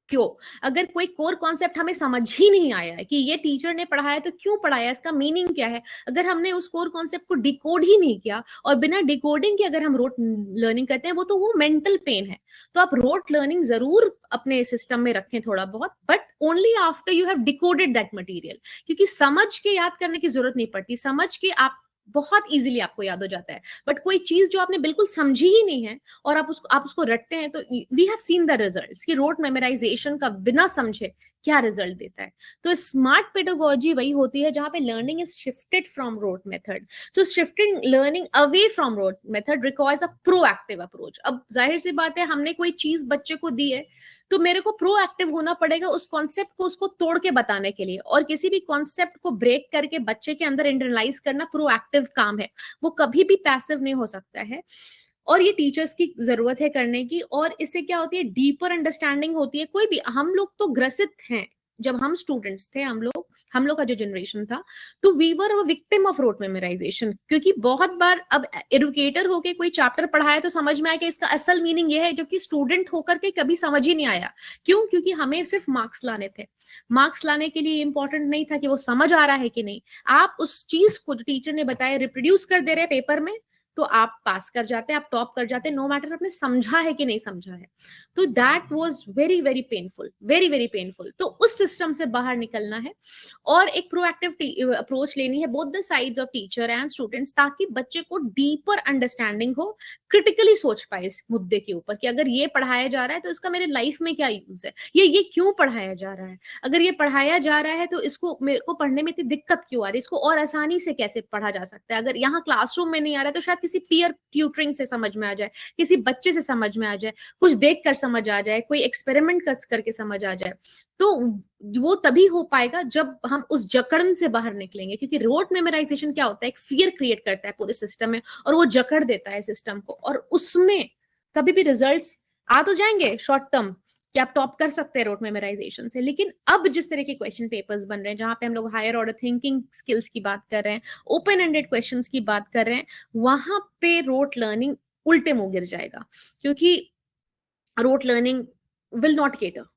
क्यों। अगर कोई कोर कॉन्सेप्ट हमें समझ ही नहीं आया है कि ये टीचर ने पढ़ाया तो क्यों पढ़ाया, इसका मीनिंग क्या है, अगर हमने उस कोर कॉन्सेप्ट को डिकोड ही नहीं किया, और बिना डिकोडिंग के अगर हम रोट लर्निंग करते हैं, वो तो वो मेंटल पेन है। तो आप रोट लर्निंग जरूर अपने सिस्टम में रखें थोड़ा बहुत, but only after you have decoded that material, क्योंकि समझ के याद करने की जरूरत नहीं पड़ती, समझ के आप बहुत इजीली आपको याद हो जाता है। बट कोई चीज जो आपने बिल्कुल समझी ही नहीं है और आप उसको रटते हैं, तो we have seen the results कि रोट मेमोराइजेशन का बिना समझे क्या रिजल्ट देता है। तो स्मार्ट पेडागोजी वही होती है जहां पे learning is shifted from rote method. So shifting learning away from rote method requires a proactive approach. अब जाहिर सी बात है, हमने कोई चीज बच्चे को दी है, तो मेरे को प्रोएक्टिव होना पड़ेगा उस कॉन्सेप्ट को उसको तोड़ के बताने के लिए, और किसी भी कॉन्सेप्ट को ब्रेक करके बच्चे के अंदर इंटरनलाइज करना प्रोएक्टिव काम है, वो कभी भी पैसिव नहीं हो सकता है। और ये टीचर्स की जरूरत है करने की, और इससे क्या होती है, डीपर अंडरस्टैंडिंग होती है। कोई भी, हम लोग तो ग्रसित हैं, जब हम स्टूडेंट्स थे, हम लोग का जो जनरेशन था, तो we were a victim of rote memorization. क्योंकि बहुत बार अब एडुकेटर होके कोई चैप्टर पढ़ाया तो समझ में आया कि इसका असल मीनिंग ये है, जो कि स्टूडेंट होकर के कभी समझ ही नहीं आया। क्यों? क्योंकि हमें सिर्फ मार्क्स लाने थे। मार्क्स लाने के लिए इंपॉर्टेंट नहीं था कि वो समझ आ रहा है कि नहीं। आप उस चीज को जो टीचर ने बताया रिप्रोड्यूस कर दे रहे पेपर में, तो आप पास कर जाते, आप टॉप कर जाते, नो मैटर आपने समझा है कि नहीं समझा है। तो that was very very painful, very very painful. तो उस सिस्टम से बाहर निकलना है और एक प्रोएक्टिव अप्रोच लेनी है, both the sides of teacher and students, ताकि बच्चे को डीपर अंडरस्टैंडिंग हो, क्रिटिकली सोच पाए इस मुद्दे के ऊपर कि अगर ये पढ़ाया जा रहा है तो इसका मेरे लाइफ में क्या यूज है, ये क्यों पढ़ाया जा रहा है, अगर ये पढ़ाया जा रहा है तो इसको मेरे को पढ़ने में इतनी दिक्कत क्यों आ रही है, इसको और आसानी से कैसे पढ़ा जा सकता है, अगर यहाँ क्लासरूम में नहीं आ रहा है तो शायद किसी पीयर ट्यूटरिंग से समझ में आ जाए, किसी बच्चे से समझ में आ जाए, कुछ देख कर समझ आ जाए, कोई एक्सपेरिमेंट करके समझ आ जाए, तो वो तभी हो पाएगा जब हम उस जकड़न से बाहर निकलेंगे। क्योंकि रोट मेमोराइजेशन क्या होता है, एक फियर क्रिएट करता है पूरे सिस्टम में, और वो जकड़ देता है सिस्टम को, और उसमें कभी भी रिजल्ट्स आ तो जाएंगे शॉर्ट टर्म कि आप टॉप कर सकते हैं रोट मेमोराइजेशन से, लेकिन अब जिस तरह के क्वेश्चन पेपर्स बन रहे हैं, जहां पे हम लोग हायर ऑर्डर थिंकिंग स्किल्स की बात कर रहे हैं, ओपन एंडेड क्वेश्चंस की बात कर रहे हैं, वहां पे रोट लर्निंग उल्टे मुंह गिर जाएगा, क्योंकि rote learning will not cater.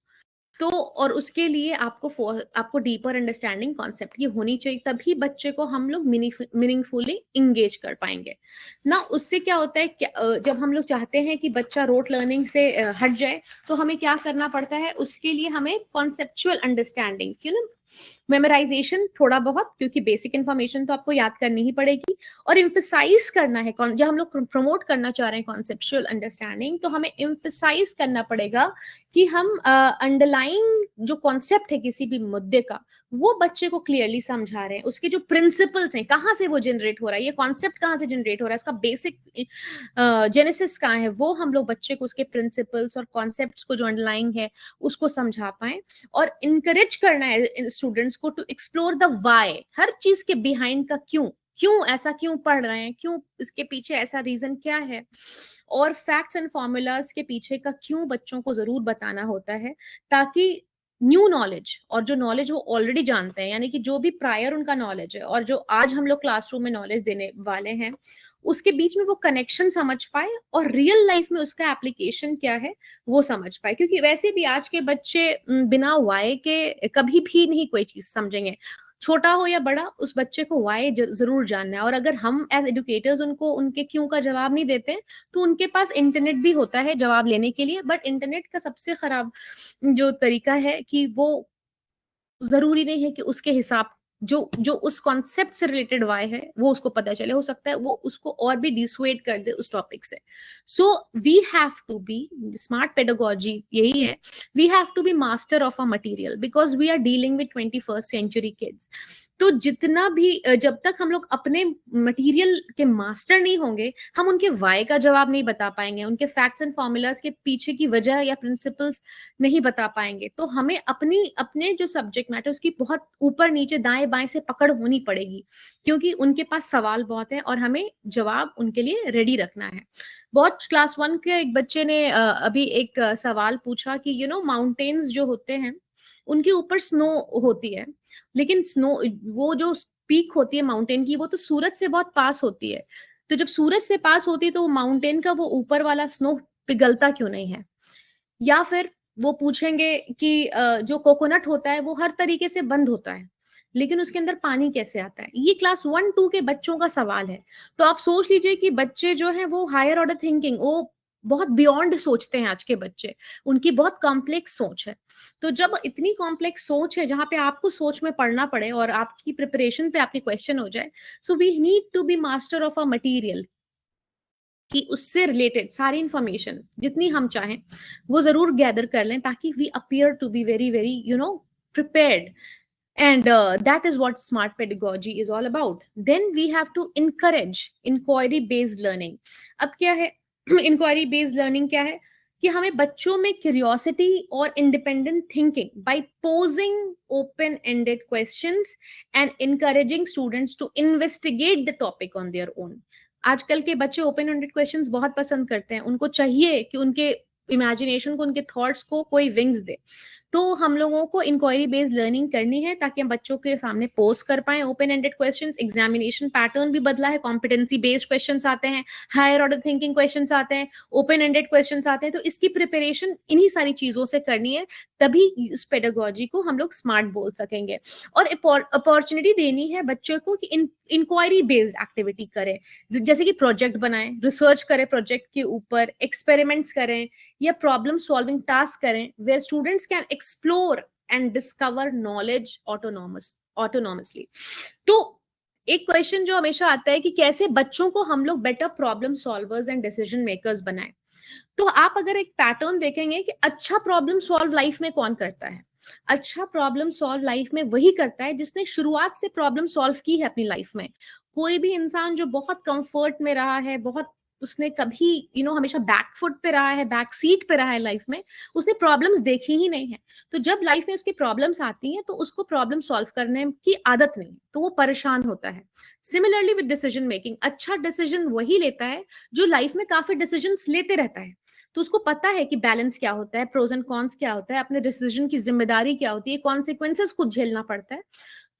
तो और उसके लिए आपको डीपर अंडरस्टैंडिंग कॉन्सेप्ट की होनी चाहिए, तभी बच्चे को हम लोग मीनिंगफुली इंगेज कर पाएंगे ना। उससे क्या होता है, जब हम लोग चाहते हैं कि बच्चा रोट लर्निंग से हट जाए, तो हमें क्या करना पड़ता है, उसके लिए हमें कॉन्सेप्चुअल अंडरस्टैंडिंग, क्यों ना, मेमोराइजेशन थोड़ा बहुत, क्योंकि बेसिक इंफॉर्मेशन तो आपको याद करनी ही पड़ेगी, और इम्फेसाइज करना है, जब हम लोग प्रमोट करना चाह रहे हैं कॉन्सेप्चुअल अंडरस्टैंडिंग, तो हमें इम्फेसाइज करना पड़ेगा कि हम अंडरलाइंग जो कॉन्सेप्ट है किसी भी मुद्दे का, वो बच्चे को क्लियरली समझा रहे हैं, उसके जो प्रिंसिपल्स हैं, कहाँ से वो जनरेट हो रहा है, ये कॉन्सेप्ट कहाँ से जनरेट हो रहा है, इसका बेसिक जेनेसिस कहाँ है, वो हम लोग बच्चे को उसके प्रिंसिपल्स और कॉन्सेप्ट्स को जो अंडरलाइंग है उसको समझा पाए, और इनकरेज करना है स्टूडेंट्स को टू एक्सप्लोर द व्हाई, हर चीज के बिहाइंड का क्यों, क्यों ऐसा क्यों पढ़ रहे हैं, क्यों इसके पीछे ऐसा रीजन क्या है, और फैक्ट्स एंड फॉर्मूलाज के पीछे का क्यों बच्चों को जरूर बताना होता है, ताकि न्यू नॉलेज और जो नॉलेज वो ऑलरेडी जानते हैं, यानी कि जो भी प्रायर उनका नॉलेज है और जो आज हम लोग क्लासरूम में नॉलेज देने वाले हैं, उसके बीच में वो कनेक्शन समझ पाए, और रियल लाइफ में उसका एप्लीकेशन क्या है वो समझ पाए। क्योंकि वैसे भी आज के बच्चे बिना वाई के कभी भी नहीं कोई चीज समझेंगे, छोटा हो या बड़ा, उस बच्चे को वाई जरूर जानना है। और अगर हम एज एजुकेटर्स उनको उनके क्यों का जवाब नहीं देते, तो उनके पास इंटरनेट भी होता है जवाब लेने के लिए, बट इंटरनेट का सबसे खराब जो तरीका है कि वो जरूरी नहीं है कि उसके हिसाब जो जो उस कॉन्सेप्ट से रिलेटेड वाई है वो उसको पता चले, हो सकता है वो उसको और भी डिसुएड कर दे उस टॉपिक से। So we have to be smart pedagogy, यही है, we have to be master of a material, because we are dealing with 21st century kids. तो जितना भी जब तक हम लोग अपने मटेरियल के मास्टर नहीं होंगे, हम उनके वाई का जवाब नहीं बता पाएंगे, उनके फैक्ट्स एंड फॉर्मूलाज के पीछे की वजह या प्रिंसिपल्स नहीं बता पाएंगे। तो हमें अपने जो सब्जेक्ट मैटर उसकी बहुत ऊपर नीचे दाएं बाएं से पकड़ होनी पड़ेगी, क्योंकि उनके पास सवाल बहुत है और हमें जवाब उनके लिए रेडी रखना है। बहुत क्लास 1 के एक बच्चे ने अभी एक सवाल पूछा कि माउंटेन्स जो होते हैं उनके ऊपर स्नो होती है, लेकिन स्नो, वो जो पीक होती है माउंटेन की, वो तो सूरज से बहुत पास होती है, तो जब सूरज से पास होती है तो माउंटेन का वो ऊपर वाला स्नो पिघलता क्यों नहीं है। या फिर वो पूछेंगे कि जो कोकोनट होता है वो हर तरीके से बंद होता है, लेकिन उसके अंदर पानी कैसे आता है। ये क्लास 1-2 के बच्चों का सवाल है। तो आप सोच लीजिए कि बच्चे जो हैं वो हायर ऑर्डर थिंकिंग, वो बहुत बियॉन्ड सोचते हैं आज के बच्चे, उनकी बहुत कॉम्प्लेक्स सोच है। तो जब इतनी कॉम्प्लेक्स सोच है जहां पे आपको सोच में पढ़ना पड़े और आपकी प्रिपरेशन पे आपके क्वेश्चन हो जाए, so we need to be master of a material, कि उससे रिलेटेड सारी इंफॉर्मेशन जितनी हम चाहें वो जरूर गैदर कर लें, ताकि we appear to be very very prepared. And that is what smart pedagogy is all about. Then we have to encourage inquiry based learning. अब क्या है inquiry based learning क्या है, कि हमें बच्चों में क्यूरियोसिटी और independent thinking by posing open ended questions and encouraging students to investigate the topic on their own. आजकल के बच्चे ओपन एंडेड क्वेश्चंस बहुत पसंद करते हैं, उनको चाहिए कि उनके इमेजिनेशन को, उनके थॉट्स को कोई विंग्स दे। तो हम लोगों को इंक्वायरी बेस्ड लर्निंग करनी है, ताकि हम बच्चों के सामने पोस्ट कर पाए open ended questions. Examination pattern भी बदला है, कॉम्पिटेंसी बेस्ड क्वेश्चंस आते हैं, हायर ऑर्डर थिंकिंग क्वेश्चंस आते हैं, ओपन एंडेड क्वेश्चंस आते हैं। तो इसकी प्रिपरेशन इन्हीं सारी चीजों से करनी है, तभी इस पेडागोजी को हम लोग स्मार्ट बोल सकेंगे। और अपॉर्चुनिटी देनी है बच्चों को कि इंक्वायरी बेस्ड एक्टिविटी करें, जैसे कि प्रोजेक्ट बनाएं, रिसर्च करें प्रोजेक्ट के ऊपर, एक्सपेरिमेंट्स करें या प्रॉब्लम सॉल्विंग टास्क करें, where students can explore and discover knowledge autonomously. तो एक क्वेश्चन जो हमेशा आता है कि कैसे बच्चों को हम लोग better problem solvers and decision makers बनाएं। तो आप अगर एक पैटर्न देखेंगे कि अच्छा प्रॉब्लम सॉल्व लाइफ में कौन करता है, अच्छा प्रॉब्लम सॉल्व लाइफ में वही करता है जिसने शुरुआत से प्रॉब्लम सॉल्व की है अपनी लाइफ में। कोई भी इंसान जो बहुत कंफर्ट में रहा है, बहुत उसने कभी हमेशा बैक फुट पे रहा है, बैक सीट पे रहा है लाइफ में, उसने प्रॉब्लम्स देखी ही नहीं है। तो जब लाइफ में उसकी प्रॉब्लम्स आती हैं तो उसको प्रॉब्लम सॉल्व करने की आदत नहीं है, तो वो परेशान होता है। सिमिलरली विद डिसीजन मेकिंग, अच्छा डिसीजन वही लेता है जो लाइफ में काफी डिसीजंस लेते रहता है। तो उसको पता है कि बैलेंस क्या होता है, प्रोज एंड कॉन्स क्या होता है, अपने डिसीजन की जिम्मेदारी क्या होती है, कॉन्सिक्वेंसेस खुद झेलना पड़ता है।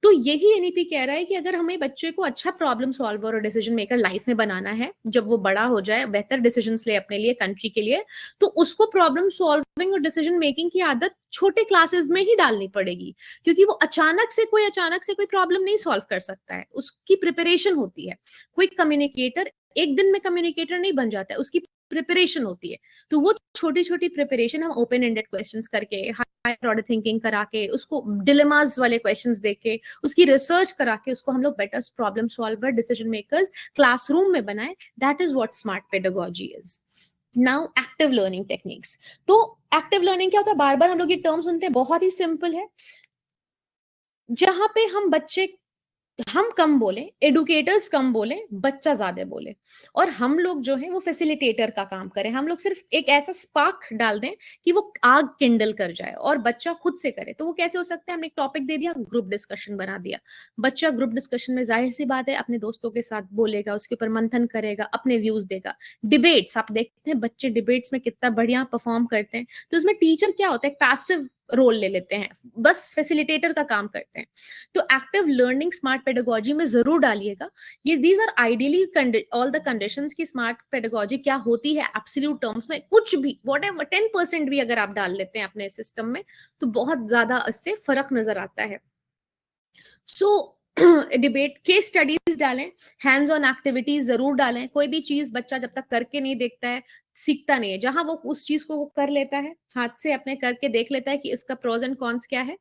तो यही एनईपी कह रहा है कि अगर हमें बच्चे को अच्छा प्रॉब्लम सॉल्वर और डिसीजन मेकर लाइफ में बनाना है, जब वो बड़ा हो जाए, बेहतर डिसीजंस ले अपने लिए, कंट्री के लिए, तो उसको प्रॉब्लम सॉल्विंग और डिसीजन मेकिंग की आदत छोटे क्लासेस में ही डालनी पड़ेगी। क्योंकि वो अचानक से कोई प्रॉब्लम नहीं सॉल्व कर सकता है, उसकी प्रिपरेशन होती है। कोई कम्युनिकेटर एक दिन में कम्युनिकेटर नहीं बन जाता है, उसकी प्रिपरेशन होती है। तो वो छोटी छोटी प्रिपरेशन हम ओपन एंडेड क्वेश्चंस करके, हायर ऑर्डर थिंकिंग करा के, उसको डिलेमास वाले क्वेश्चंस देके, उसकी रिसर्च करा के, उसको हम लोग better problem solver, decision makers classroom में बनाए। That is what smart pedagogy is. Now active learning techniques. तो एक्टिव लर्निंग क्या होता है, बार बार हम लोग ये टर्म सुनते हैं, बहुत ही सिंपल है। जहां पे हम कम बोले, एडुकेटर्स कम बोले, बच्चा ज्यादा बोले, और हम लोग जो है वो फैसिलिटेटर का काम करें। हम लोग सिर्फ एक ऐसा स्पार्क डाल दें कि वो आग किंडल कर जाए और बच्चा खुद से करे। तो वो कैसे हो सकता है? हमने एक टॉपिक दे दिया, ग्रुप डिस्कशन बना दिया। बच्चा ग्रुप डिस्कशन में जाहिर सी बात है अपने दोस्तों के साथ बोलेगा, उसके ऊपर मंथन करेगा, अपने व्यूज देगा। डिबेट्स, आप देखते हैं बच्चे डिबेट्स में कितना बढ़िया परफॉर्म करते हैं। तो उसमें टीचर क्या होता है, पैसिव रोल ले लेते हैं, बस फैसिलिटेटर का काम करते हैं। तो एक्टिव लर्निंग स्मार्ट पेडागोजी में जरूर डालिएगा। ये these are ideally all the conditions की स्मार्ट पेडागोजी क्या होती है एब्सोल्यूट टर्म्स में। कुछ भी वॉट एवर 10% भी अगर आप डाल लेते हैं अपने सिस्टम में, तो बहुत ज्यादा इससे फर्क नजर आता है। सो डिबेट, केस स्टडीज डालें, हैंड्स ऑन एक्टिविटीज जरूर डालें। कोई भी चीज बच्चा जब तक करके नहीं देखता है, सीखता नहीं है। जहां वो उस चीज को वो कर लेता है, हाथ से अपने करके देख लेता है कि इसका प्रोज एंड कॉन्स क्या है,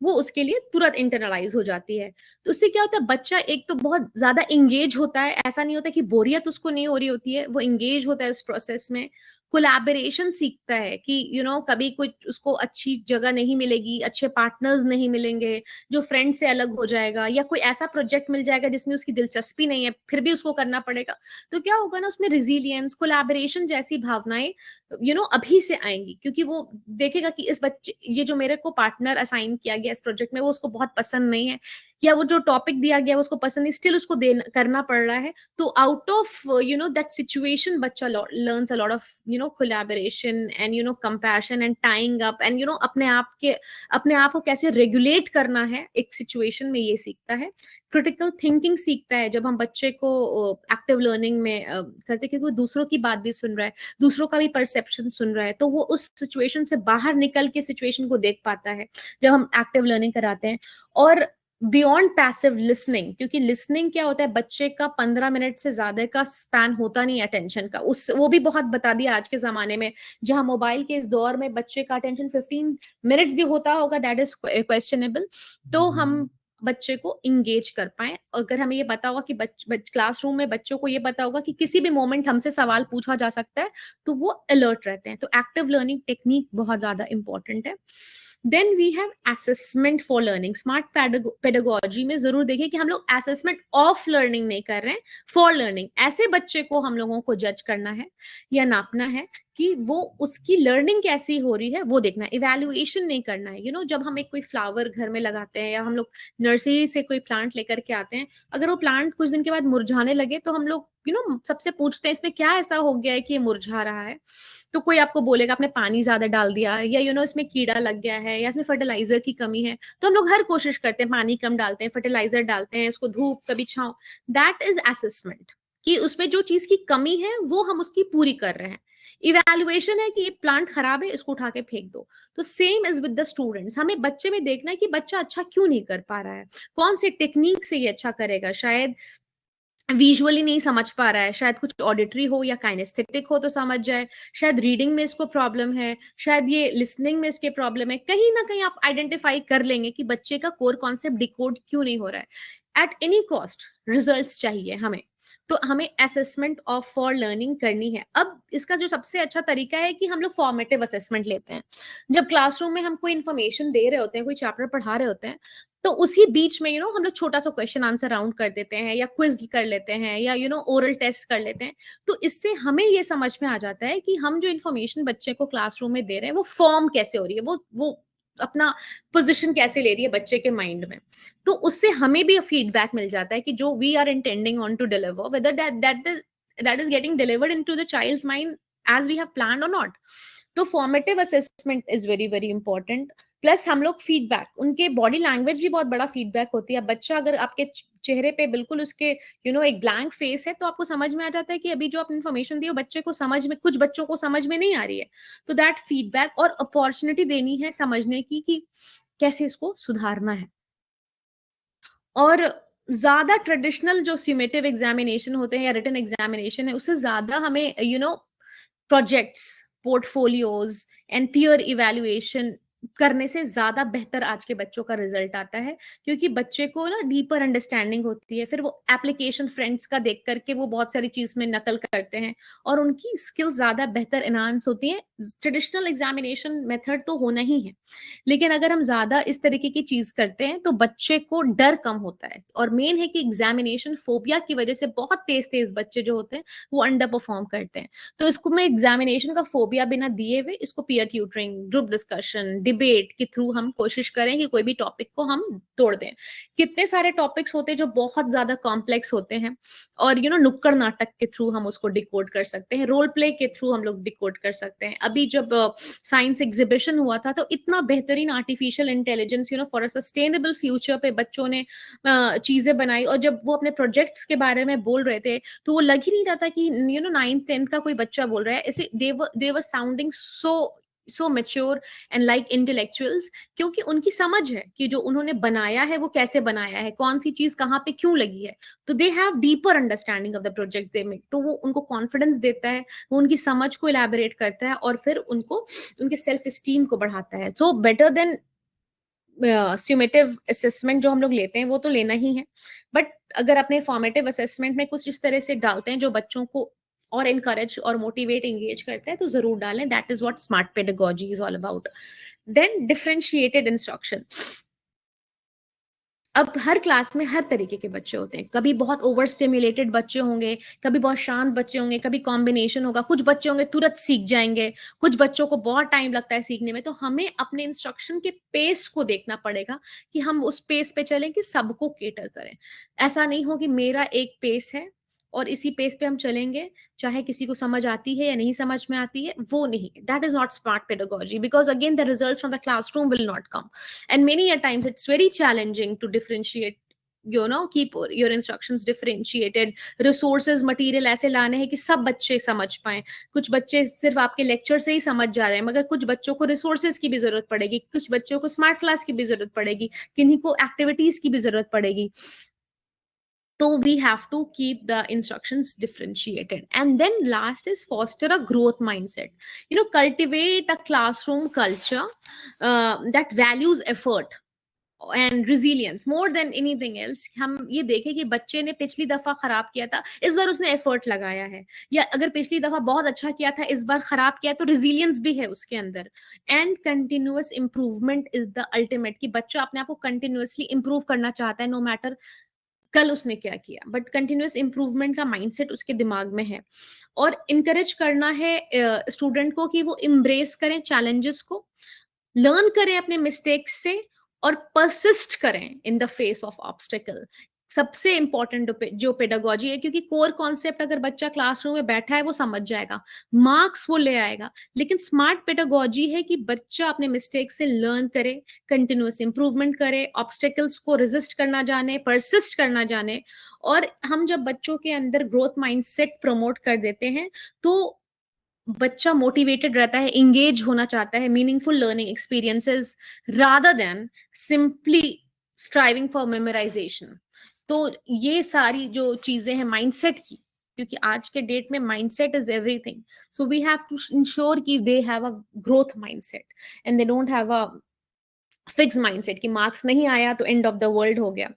वो उसके लिए तुरंत इंटरनलाइज हो जाती है। तो उससे क्या होता है, बच्चा एक तो बहुत ज्यादा इंगेज होता है। ऐसा नहीं होता कि बोरियत उसको नहीं हो रही होती है, वो इंगेज होता है इस प्रोसेस में। कोलैबोरेशन सीखता है कि कभी कुछ उसको अच्छी जगह नहीं मिलेगी, अच्छे पार्टनर्स नहीं मिलेंगे, जो फ्रेंड से अलग हो जाएगा, या कोई ऐसा प्रोजेक्ट मिल जाएगा जिसमें उसकी दिलचस्पी नहीं है, फिर भी उसको करना पड़ेगा। तो क्या होगा ना, उसमें रिजिलियंस, कोलैबोरेशन जैसी भावनाएं अभी से आएंगी। क्योंकि वो देखेगा कि इस बच्चे, ये जो मेरे को पार्टनर असाइन किया गया इस प्रोजेक्ट में, वो उसको बहुत पसंद नहीं है, या वो जो टॉपिक दिया गया वो उसको पसंद नहीं, स्टिल उसको करना पड़ रहा है। तो आउट ऑफ दैट सिचुएशन, बच्चा learns a lot of collaboration and compassion and tying up and अपने आप को कैसे रेगुलेट करना है एक सिचुएशन में, ये सीखता है। क्रिटिकल थिंकिंग सीखता है जब हम बच्चे को एक्टिव लर्निंग में करते, क्योंकि वो दूसरों की बात भी सुन रहा है, दूसरों का भी परसेप्शन सुन रहा है, तो वो उस सिचुएशन से बाहर निकल के सिचुएशन को देख पाता है जब हम एक्टिव लर्निंग कराते हैं। और बियॉन्ड पैसिव लिसनिंग, क्योंकि लिसनिंग क्या होता है, बच्चे का 15 मिनट से ज्यादा का स्पैन होता नहीं अटेंशन का। उस वो भी बहुत बता दिया आज के जमाने में, जहां मोबाइल के इस दौर में बच्चे का अटेंशन 15 मिनट्स भी होता होगा, दैट इज क्वेश्चनेबल। तो हम बच्चे को इंगेज कर पाए। अगर हमें ये पता होगा कि क्लासरूम में बच्चों को ये पता होगा कि किसी भी मोमेंट हमसे सवाल पूछा जा सकता है, तो वो अलर्ट रहते हैं। तो एक्टिव लर्निंग टेक्निक बहुत ज्यादा इंपॉर्टेंट है। Then we have assessment for learning. Smart pedagogy में जरूर देखिए कि हम लोग असेसमेंट ऑफ लर्निंग नहीं कर रहे हैं, फॉर लर्निंग। ऐसे बच्चे को हम लोगों को जज करना है या नापना है कि वो उसकी लर्निंग कैसी हो रही है, वो देखना है, इवैल्यूएशन नहीं करना है। जब हम एक कोई फ्लावर घर में लगाते हैं, या हम लोग नर्सरी से कोई प्लांट लेकर के आते हैं, अगर वो प्लांट कुछ दिन के बाद मुरझाने लगे, तो हम लोग सबसे पूछते हैं इसमें क्या ऐसा हो गया है कि ये मुरझा रहा है। तो कोई आपको बोलेगा आपने पानी ज्यादा डाल दिया, या इसमें कीड़ा लग गया है, या इसमें फर्टिलाइजर की कमी है। तो हम लोग हर कोशिश करते हैं, पानी कम डालते हैं, फर्टिलाइजर डालते हैं, उसको धूप कभी छांव। दैट इज असेसमेंट, कि उसमें जो चीज की कमी है वो हम उसकी पूरी कर रहे हैं। इवैल्यूएशन है कि ये प्लांट खराब है, इसको उठा के फेंक दो। तो same is with the students. हमें बच्चे में देखना है कि बच्चा अच्छा क्यों नहीं कर पा रहा है, कौन से टेक्निक से ये अच्छा करेगा। शायद विजुअली नहीं समझ पा रहा है, शायद कुछ ऑडिटरी हो या काइनेस्थेटिक हो तो समझ जाए, शायद रीडिंग में इसको प्रॉब्लम है, शायद ये लिसनिंग में इसके प्रॉब्लम है। कहीं ना कहीं आप आइडेंटिफाई कर लेंगे कि बच्चे का कोर कॉन्सेप्ट डिकोड क्यों नहीं हो रहा है। एट एनी कॉस्ट रिजल्ट्स चाहिए हमें, तो हमें असेसमेंट ऑफ फॉर लर्निंग करनी है। अब इसका जो सबसे अच्छा तरीका है कि हम लोग फॉर्मेटिव असेसमेंट लेते हैं। जब क्लासरूम में हम कोई इन्फॉर्मेशन दे रहे होते हैं, कोई चैप्टर पढ़ा रहे होते हैं, तो उसी बीच में हम लोग छोटा सा क्वेश्चन आंसर राउंड कर देते हैं, या क्विज कर लेते हैं, या ओरल टेस्ट कर लेते हैं। तो इससे हमें ये समझ में आ जाता है कि हम जो इन्फॉर्मेशन बच्चे को क्लासरूम में दे रहे हैं वो फॉर्म कैसे हो रही है, वो अपना पोजीशन कैसे ले रही है बच्चे के माइंड में। तो उससे हमें भी फीडबैक मिल जाता है कि जो we are intending on to deliver, whether that is getting delivered into the child's mind as we have planned और नॉट। तो formative assessment is very very important. Plus हम लोग फीडबैक, उनके बॉडी लैंग्वेज भी बहुत बड़ा फीडबैक होती है। बच्चा अगर आपके चेहरे पे बिल्कुल उसके एक ब्लैंक फेस है, तो आपको समझ में आ जाता है कि अभी जो आप इन्फॉर्मेशन दी है बच्चे को समझ में, कुछ बच्चों को समझ में नहीं आ रही है। तो दैट फीडबैक और अपॉर्चुनिटी देनी है समझने की कि कैसे इसको सुधारना है। और ज्यादा ट्रेडिशनल जो समेटिव एग्जामिनेशन होते हैं या रिटन एग्जामिनेशन है, उससे ज्यादा हमें projects, portfolios and peer evaluation करने से ज्यादा बेहतर आज के बच्चों का रिजल्ट आता है, क्योंकि बच्चे को ना डीपर अंडरस्टैंडिंग होती है। फिर वो एप्लीकेशन फ्रेंड्स का देख करके वो बहुत सारी चीज में नकल करते हैं और उनकी स्किल्स ज्यादा बेहतर एनहांस होती है। ट्रेडिशनल एग्जामिनेशन मेथड तो होना ही है, लेकिन अगर हम ज्यादा इस तरीके की चीज करते हैं तो बच्चे को डर कम होता है। और मेन है कि एग्जामिनेशन फोबिया की वजह से बहुत तेज तेज बच्चे जो होते हैं वो अंडर परफॉर्म करते हैं। तो इसको मैं एग्जामिनेशन का फोबिया बिना दिए हुए इसको peer tutoring, group discussion, debate के थ्रू हम कोशिश करें कि कोई भी टॉपिक को हम तोड़ दें। कितने सारे टॉपिक्स होते हैं जो बहुत ज्यादा कॉम्प्लेक्स होते हैं, और नुक्कड़ नाटक के थ्रू हम उसको डिकोड कर सकते हैं, रोल प्ले के थ्रू हम लोग डिकोड कर सकते हैं। अभी जब साइंस एग्जीबिशन हुआ था तो इतना बेहतरीन artificial intelligence for a sustainable future पे बच्चों ने चीजें बनाई। और जब वो अपने प्रोजेक्ट्स के बारे में बोल रहे थे तो वो लग ही नहीं रहा था कि 9th 10th का कोई बच्चा बोल रहा है। ऐसे they were sounding so mature and like intellectuals, क्योंकि उनकी समझ है कि जो उन्होंने बनाया है वो कैसे बनाया है, कौन सी चीज कहाँ पे क्यों लगी है। तो they have deeper understanding of the projects they make. तो वो उनको कॉन्फिडेंस देता है, वो उनकी समझ को इलैबोरेट करता है और फिर उनको उनके सेल्फ स्टीम को बढ़ाता है। सो बेटर देन स्यूमेटिव असेसमेंट जो हम लोग लेते हैं वो तो लेना ही है, बट अगर अपने फॉर्मेटिव असेसमेंट में कुछ इस तरह से डालते हैं जो बच्चों को और इनकरेज और मोटिवेट एंगेज करते हैं तो जरूर डालें। That is what smart pedagogy is all about. Then differentiated instruction. अब हर क्लास में हर तरीके के बच्चे होते हैं। कभी बहुत ओवर स्टिमुलेटेड बच्चे होंगे, कभी बहुत शांत बच्चे होंगे, कभी कॉम्बिनेशन होगा। कुछ बच्चे होंगे तुरंत सीख जाएंगे, कुछ बच्चों को बहुत टाइम लगता है सीखने में। तो हमें अपने इंस्ट्रक्शन के पेस को देखना पड़ेगा कि हम उस पेस पे चलें कि सबको केटर करें। ऐसा नहीं हो कि मेरा एक पेस है और इसी पेस पे हम चलेंगे, चाहे किसी को समझ आती है या नहीं समझ में आती है, वो नहीं। That is not smart pedagogy, because again the results from the classroom will not come. And many a times it's very challenging to differentiate, keep your instructions differentiated। resources material ऐसे लाने हैं कि सब बच्चे समझ पाए। कुछ बच्चे सिर्फ आपके लेक्चर से ही समझ जा रहे हैं, मगर कुछ बच्चों को रिसोर्सेज की भी जरूरत पड़ेगी, कुछ बच्चों को स्मार्ट क्लास की भी जरूरत पड़ेगी, किन्हीं को एक्टिविटीज की भी जरूरत पड़ेगी। So we have to keep the instructions differentiated. And then last is foster a growth mindset. Cultivate a classroom culture that values effort and resilience more than anything else. हम ये देखें कि बच्चे ने पिछली दफा खराब किया था, इस बार उसने एफर्ट लगाया है, या अगर पिछली दफा बहुत अच्छा किया था इस बार खराब किया, तो रिजिलियंस भी है उसके अंदर। And continuous improvement is the ultimate, कि बच्चा अपने आप को कंटिन्यूअसली इंप्रूव करना चाहता है, नो मैटर कल उसने क्या किया, बट कंटिन्यूअस इंप्रूवमेंट का माइंडसेट उसके दिमाग में है। और इनकरेज करना है स्टूडेंट को कि वो इम्ब्रेस करें चैलेंजेस को, लर्न करें अपने मिस्टेक्स से, और परसिस्ट करें in the face of obstacle. सबसे इंपॉर्टेंट जो पेडागोजी है, क्योंकि कोर कॉन्सेप्ट अगर बच्चा क्लासरूम में बैठा है वो समझ जाएगा, मार्क्स वो ले आएगा, लेकिन स्मार्ट पेडागोजी है कि बच्चा अपने मिस्टेक से लर्न करे, कंटिन्यूअस इंप्रूवमेंट करे, ऑब्स्टेकल्स को रेजिस्ट करना जाने, परसिस्ट करना जाने। और हम जब बच्चों के अंदर ग्रोथ माइंडसेट प्रमोट कर देते हैं तो बच्चा मोटिवेटेड रहता है, इंगेज होना चाहता है meaningful learning experiences rather than simply striving for memorisation. तो ये सारी जो चीजें हैं माइंडसेट की, क्योंकि आज के डेट में mindset is everything, so we have to ensure कि they have a growth mindset and they don't have a fix mindset कि मार्क्स नहीं आया तो एंड ऑफ द वर्ल्ड हो गया।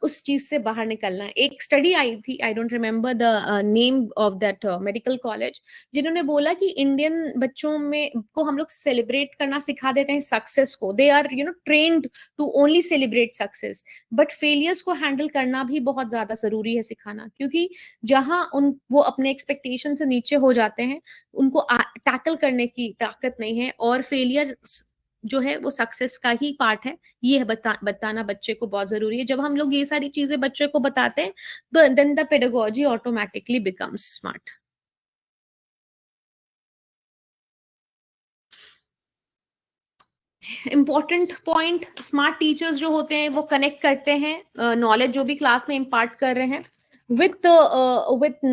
उस चीज से बाहर निकलना है। एक स्टडी आई थी, I don't remember the name of that medical college, जिन्होंने बोला कि इंडियन बच्चों में को हम लोग सेलिब्रेट करना सिखा देते हैं सक्सेस को, they are trained to only celebrate success, but failures को हैंडल करना भी बहुत ज्यादा जरूरी है सिखाना, क्योंकि जहां उन वो अपने एक्सपेक्टेशन से नीचे हो जाते हैं, उनको टैकल करने की ताकत नहीं है, और फेलियर जो है वो सक्सेस का ही पार्ट है। ये बताना बच्चे को बहुत जरूरी है। जब हम लोग ये सारी चीजें बच्चे को बताते हैं, तो then the pedagogy automatically becomes smart. Important point, smart teachers जो होते हैं वो कनेक्ट करते हैं नॉलेज जो भी क्लास में इम्पार्ट कर रहे हैं with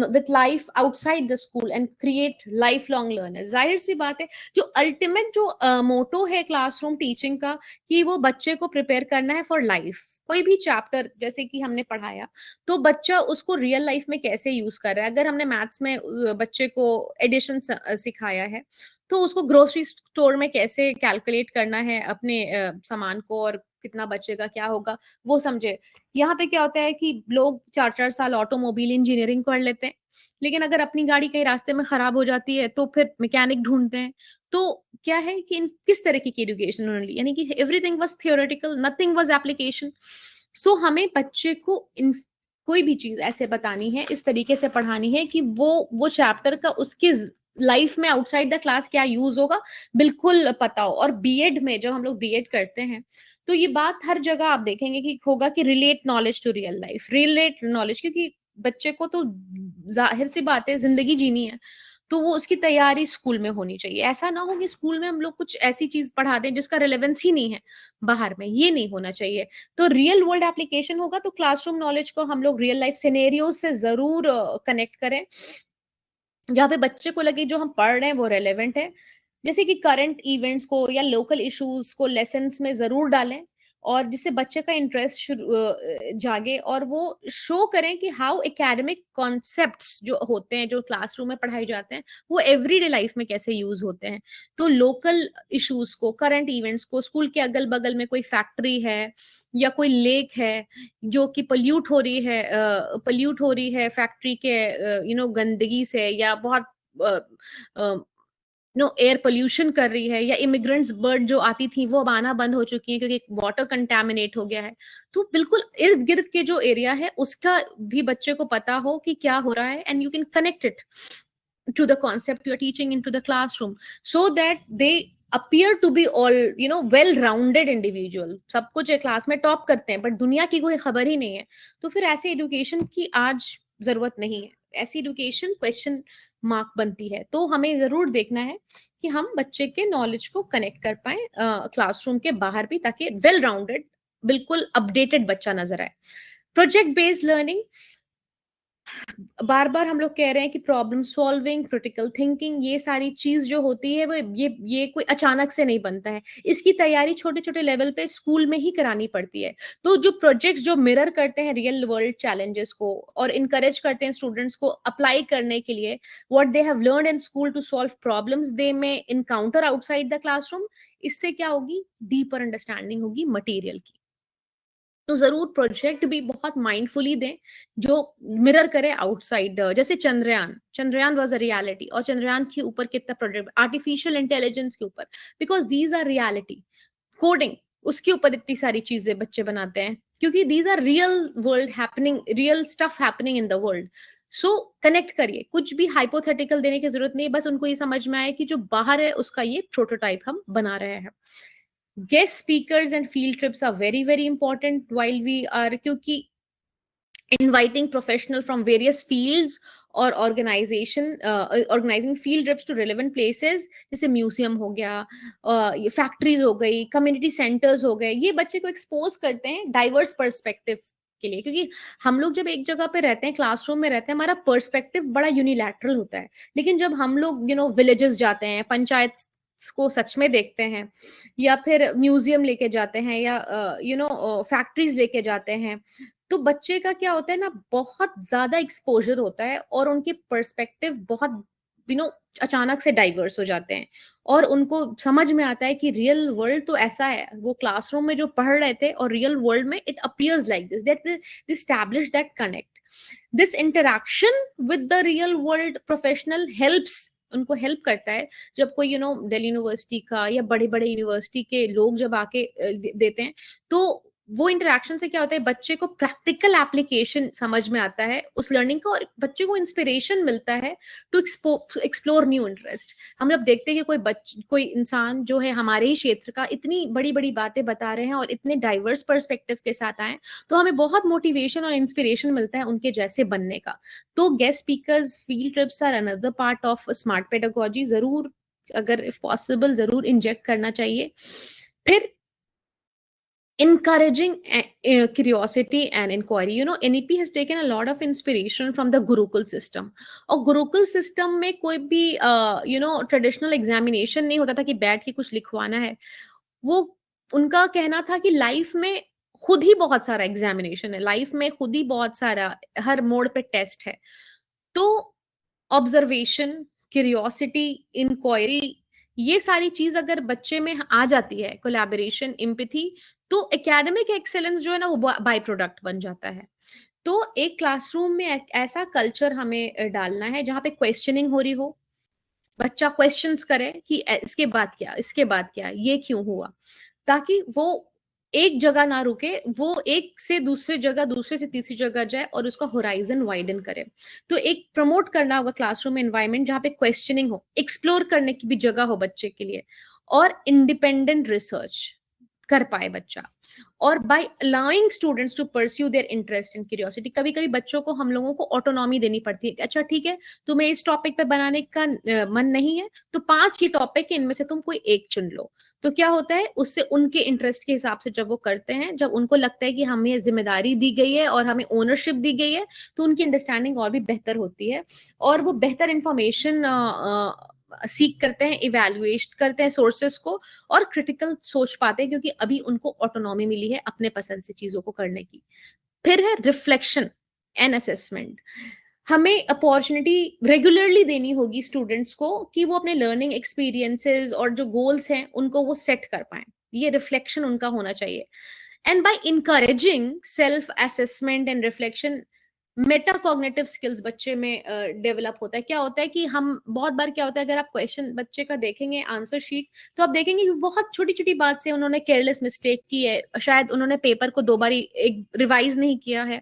with life outside the school and create life long learner. जाहिर सी बात है, जो अल्टीमेट जो मोटो है क्लासरूम टीचिंग का, कि वो बच्चे को प्रिपेयर करना है फॉर लाइफ। कोई भी चैप्टर जैसे कि हमने पढ़ाया, तो बच्चा उसको रियल लाइफ में कैसे यूज कर रहा है। अगर हमने मैथ्स में बच्चे को एडिशन सिखाया है, तो उसको ग्रोसरी स्टोर में कैसे कैलकुलेट करना है अपने सामान को, और कितना बचेगा, क्या होगा, वो समझे। यहाँ पे क्या होता है कि लोग 4-4 साल ऑटोमोबाइल इंजीनियरिंग कर लेते हैं, लेकिन अगर अपनी गाड़ी कहीं रास्ते में खराब हो जाती है तो फिर मैकेनिक ढूंढते हैं। तो क्या है कि किस तरीके की एजुकेशन उन्होंने ली, यानी कि everything was theoretical, nothing was application. So हमें बच्चे को कोई भी चीज ऐसे बतानी है, इस तरीके से पढ़ानी है कि वो चैप्टर का उसके लाइफ में आउटसाइड द क्लास क्या यूज होगा, बिल्कुल पता हो। और बीएड में जब हम लोग बीएड करते हैं, तो ये बात हर जगह आप देखेंगे कि होगा कि relate knowledge to real life, relate knowledge, क्योंकि बच्चे को तो जाहिर सी बात है जिंदगी जीनी है, तो वो उसकी तैयारी स्कूल में होनी चाहिए। ऐसा ना हो कि स्कूल में हम लोग कुछ ऐसी चीज पढ़ा दें जिसका रिलेवेंस ही नहीं है बाहर में, ये नहीं होना चाहिए। तो रियल वर्ल्ड एप्लीकेशन होगा, तो क्लासरूम नॉलेज को हम लोग रियल लाइफ सिनेरियो से जरूर कनेक्ट करें, जहाँ पे बच्चे को लगे जो हम पढ़ रहे हैं वो रेलेवेंट है। जैसे कि करंट इवेंट्स को या लोकल इश्यूज को लेसन्स में जरूर डालें, और जिससे बच्चे का इंटरेस्ट जागे, और वो शो करें कि हाउ एकेडमिक कॉन्सेप्ट्स जो होते हैं, जो क्लासरूम में पढ़ाए जाते हैं, वो एवरीडे लाइफ में कैसे यूज होते हैं। तो लोकल इश्यूज को, करंट इवेंट्स को, स्कूल के अगल बगल में कोई फैक्ट्री है या कोई लेक है जो कि पल्यूट हो रही है फैक्ट्री के गंदगी से, या बहुत एयर पोल्यूशन कर रही है, या इमिग्रेंट्स बर्ड जो आती थी वो अब आना बंद हो चुकी है क्योंकि वाटर कंटेमिनेट हो गया है। तो बिल्कुल इर्द गिर्द के जो एरिया है उसका भी बच्चे को पता हो कि क्या हो रहा है, and you can connect it to the concept you are teaching into the classroom, so that they appear to be all well rounded individual। सब कुछ एक क्लास में टॉप करते हैं बट दुनिया की कोई खबर ही नहीं है, तो फिर ऐसे एजुकेशन की आज जरूरत नहीं है। ऐसी एजुकेशन क्वेश्चन मार्क बनती है। तो हमें जरूर देखना है कि हम बच्चे के नॉलेज को कनेक्ट कर पाए क्लासरूम के बाहर भी, ताकि वेल राउंडेड, बिल्कुल अपडेटेड बच्चा नजर आए। प्रोजेक्ट बेस्ड लर्निंग, बार बार हम लोग कह रहे हैं कि प्रॉब्लम सॉल्विंग, क्रिटिकल थिंकिंग, ये सारी चीज जो होती है वो ये कोई अचानक से नहीं बनता है। इसकी तैयारी छोटे छोटे लेवल पे स्कूल में ही करानी पड़ती है। तो जो प्रोजेक्ट्स जो मिरर करते हैं रियल वर्ल्ड चैलेंजेस को, और इनकरेज करते हैं स्टूडेंट्स को अप्लाई करने के लिए what they have learned in school to solve problems they may encounter outside the classroom, इससे क्या होगी, डीपर अंडरस्टैंडिंग होगी मटेरियल की। तो जरूर प्रोजेक्ट भी बहुत माइंडफुली दें जो मिरर करे आउटसाइड। जैसे चंद्रयान वाज अ रियलिटी, और चंद्रयान के ऊपर कितना प्रोजेक्ट आर्टिफिशियल इंटेलिजेंस के ऊपर, because these are reality. Coding, उसके ऊपर इतनी सारी चीजें बच्चे बनाते हैं क्योंकि these are real world happening, real stuff happening in the world. So connect करिए, कुछ भी हाइपोथेटिकल देने की जरूरत नहीं, बस उनको ये समझ में आए कि जो बाहर है उसका ये प्रोटोटाइप हम बना रहे हैं। guest speakers and field trips are very very important while we are, क्योंकि inviting professional from various fields और organizing field trips to relevant places, जैसे म्यूजियम हो गया, फैक्ट्रीज हो गई, कम्युनिटी सेंटर्स हो गए, ये बच्चे को एक्सपोज करते हैं डाइवर्स पर्सपेक्टिव के लिए। क्योंकि हम लोग जब एक जगह पे रहते हैं, क्लासरूम में रहते हैं, हमारा पर्सपेक्टिव बड़ा यूनिलैटरल होता है। लेकिन जब हम लोग विलेजेस जाते हैं, पंचायत को सच में देखते हैं, या फिर म्यूजियम लेके जाते हैं, या फैक्ट्रीज लेके जाते हैं, तो बच्चे का क्या होता है ना, बहुत ज्यादा एक्सपोजर होता है और उनके पर्सपेक्टिव बहुत यू नो अचानक से डाइवर्स हो जाते हैं और उनको समझ में आता है कि रियल वर्ल्ड तो ऐसा है, वो क्लासरूम में जो पढ़ रहे थे और रियल वर्ल्ड में it appears like this, that they establish that connect. This interaction with the real world professional helps, उनको हेल्प करता है। जब कोई दिल्ली यूनिवर्सिटी का या बड़े बड़े यूनिवर्सिटी के लोग जब आके देते हैं, तो वो इंटरेक्शन से क्या होता है, बच्चे को प्रैक्टिकल एप्लीकेशन समझ में आता है उस लर्निंग का, और बच्चे को इंस्पिरेशन मिलता है टू एक्सप्लोर न्यू इंटरेस्ट। हम जब देखते हैं कि कोई इंसान जो है हमारे ही क्षेत्र का इतनी बड़ी बड़ी बातें बता रहे हैं और इतने डाइवर्स पर्सपेक्टिव के साथ आए, तो हमें बहुत मोटिवेशन और इंस्पिरेशन मिलता है उनके जैसे बनने का। तो guest speakers, field trips are another part of smart pedagogy. जरूर, अगर इफ पॉसिबल, जरूर इंजेक्ट करना चाहिए। फिर encouraging curiosity and inquiry. NEP has taken a lot of inspiration from the Gurukul system. और गुरुकुल सिस्टम में कोई भी ट्रेडिशनल एग्जामिनेशन नहीं होता था कि बैठ के कुछ लिखवाना है। वो उनका कहना था कि लाइफ में खुद ही बहुत सारा एग्जामिनेशन है, लाइफ में खुद ही बहुत सारा हर मोड़ पे टेस्ट है। तो ऑब्जर्वेशन, क्यूरियोसिटी, इंक्वायरी, ये सारी चीज अगर बच्चे में आ जाती है, कोलैबोरेशन, एम्पैथी, तो एकेडमिक एक्सेलेंस जो है ना वो बाय प्रोडक्ट बन जाता है। तो एक क्लासरूम में ऐसा कल्चर हमें डालना है जहां पे क्वेश्चनिंग हो रही हो, बच्चा क्वेश्चंस करे कि इसके बाद क्या, इसके बाद क्या, ये क्यों हुआ, ताकि वो एक जगह ना रुके, वो एक से दूसरे जगह, दूसरे से तीसरी जगह जाए और उसका होराइजन वाइडन करे। तो एक प्रमोट करना होगा क्लासरूम एनवायरनमेंट जहाँ पे क्वेश्चनिंग हो, एक्सप्लोर करने की भी जगह हो बच्चे के लिए, और इंडिपेंडेंट रिसर्च कर पाए बच्चा। और by allowing students to pursue their interest and curiosity, कभी कभी बच्चों को हम लोगों को ऑटोनॉमी देनी पड़ती है कि अच्छा ठीक है, तुम्हें इस टॉपिक पे बनाने का मन नहीं है, तो 5 ही टॉपिक है, इनमें से तुम कोई एक चुन लो। तो क्या होता है, उससे उनके इंटरेस्ट के हिसाब से जब वो करते हैं, जब उनको लगता है कि हमें जिम्मेदारी दी गई है और हमें ओनरशिप दी गई है, तो उनकी अंडरस्टैंडिंग और भी बेहतर होती है और वो बेहतर इंफॉर्मेशन सीख करते हैं, इवेल्युएट करते हैं सोर्सेस को, और क्रिटिकल सोच पाते हैं, क्योंकि अभी उनको ऑटोनॉमी मिली है अपने पसंद से चीजों को करने की। फिर है रिफ्लेक्शन एंड असेसमेंट। हमें अपॉर्चुनिटी रेगुलरली देनी होगी स्टूडेंट्स को कि वो अपने लर्निंग एक्सपीरियंसेस और जो गोल्स हैं उनको वो सेट कर पाए, ये रिफ्लेक्शन उनका होना चाहिए। And by encouraging self assessment and reflection, metacognitive skills बच्चे में डेवलप होता है। क्या होता है कि हम बहुत बार क्या होता है, अगर आप क्वेश्चन बच्चे का देखेंगे आंसर शीट, तो आप देखेंगे कि बहुत छोटी छोटी बात से उन्होंने केयरलेस मिस्टेक की है, शायद उन्होंने पेपर को 2 बार एक रिवाइज नहीं किया है,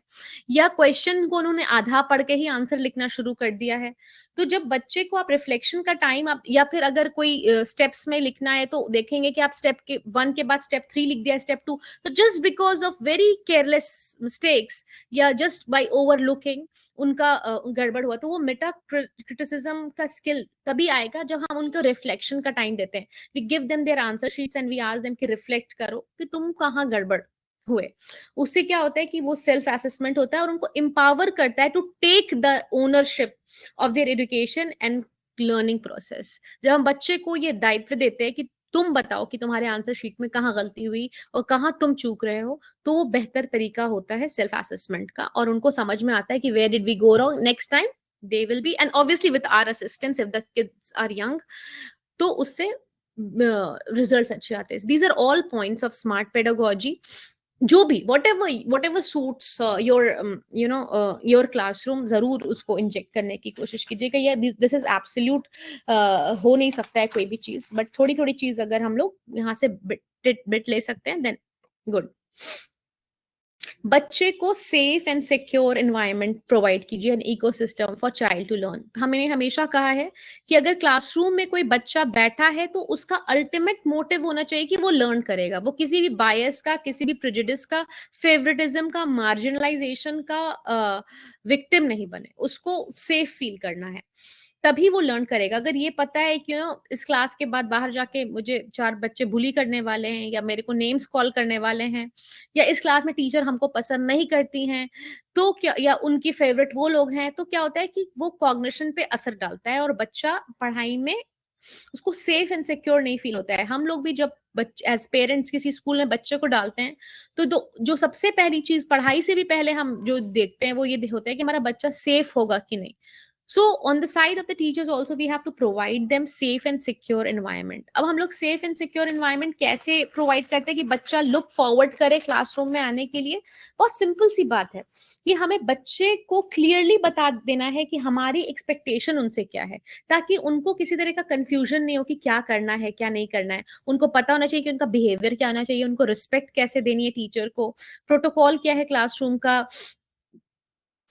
या क्वेश्चन को उन्होंने आधा पढ़ के ही आंसर लिखना शुरू कर दिया है। तो जब बच्चे को आप रिफ्लेक्शन का टाइम, आप या फिर अगर कोई स्टेप्स में लिखना है, तो देखेंगे कि आप स्टेप के 1 के बाद स्टेप 3 लिख दिया, स्टेप 2, तो just because of very careless mistakes या जस्ट बाय ओवरलुकिंग उनका गड़बड़ हुआ। तो वो मेटा क्रिटिसिज्म का स्किल तभी आएगा जब हम उनको रिफ्लेक्शन का टाइम देते हैं। We give them their answer sheets and we ask them कि रिफ्लेक्ट करो कि तुम कहाँ गड़बड़ हुए। उससे क्या होता है कि वो सेल्फ असेसमेंट होता है और उनको एम्पावर करता है to take the ownership of their education and learning process. जब हम बच्चे को ये दायित्व देते हैं कि तुम बताओ कि तुम्हारे आंसर शीट में कहाँ गलती हुई और कहाँ तुम चूक रहे हो, तो वो बेहतर तरीका होता है सेल्फ असेसमेंट का, और उनको समझ में आता है कि where did we go wrong, next time they will be, and obviously with our assistance if the kids are young, तो उससे रिजल्ट्स अच्छे आते हैं। These are all points of smart pedagogy. जो भी whatever suits your your classroom, जरूर उसको इंजेक्ट करने की कोशिश कीजिएगा। ये दिस इज एब्सोल्यूट, हो नहीं सकता है कोई भी चीज, बट थोड़ी थोड़ी चीज अगर हम लोग यहाँ से बिट ले सकते हैं, देन गुड। बच्चे को safe and secure environment provide कीजिए, an ecosystem for child to learn. हमने हमेशा कहा है कि अगर क्लासरूम में कोई बच्चा बैठा है, तो उसका अल्टीमेट मोटिव होना चाहिए कि वो लर्न करेगा, वो किसी भी बायस का, किसी भी प्रेजुडिस का, फेवरेटिज्म का, मार्जिनलाइजेशन का विक्टिम नहीं बने, उसको सेफ फील करना है, तभी वो लर्न करेगा। अगर ये पता है कि इस क्लास के बाद बाहर जाके मुझे 4 बच्चे बुली करने वाले हैं, या मेरे को नेम्स कॉल करने वाले हैं, या इस क्लास में टीचर हमको पसंद नहीं करती हैं, तो क्या, या उनकी फेवरेट वो लोग हैं, तो क्या होता है कि वो कॉग्निशन पे असर डालता है और बच्चा पढ़ाई में उसको सेफ एंड सिक्योर नहीं फील होता है। हम लोग भी जब एज पेरेंट्स किसी स्कूल में बच्चे को डालते हैं, तो जो सबसे पहली चीज पढ़ाई से भी पहले हम जो देखते हैं वो ये होता है कि हमारा बच्चा सेफ होगा कि नहीं। So on the side of the teachers also we have to provide them safe and secure environment. अब हम लोग सेफ एंड सिक्योर एनवायरनमेंट कैसे प्रोवाइड करते हैं कि बच्चा लुक फॉरवर्ड करे क्लासरूम में आने के लिए? बहुत सिंपल सी बात है कि हमें बच्चे को क्लियरली बता देना है कि हमारी एक्सपेक्टेशन उनसे क्या है, ताकि उनको किसी तरह का कंफ्यूजन नहीं हो कि क्या करना है क्या नहीं करना है. उनको पता होना चाहिए कि उनका बिहेवियर क्या होना चाहिए, उनको रिस्पेक्ट कैसे देनी है टीचर को, प्रोटोकॉल क्या है क्लासरूम का.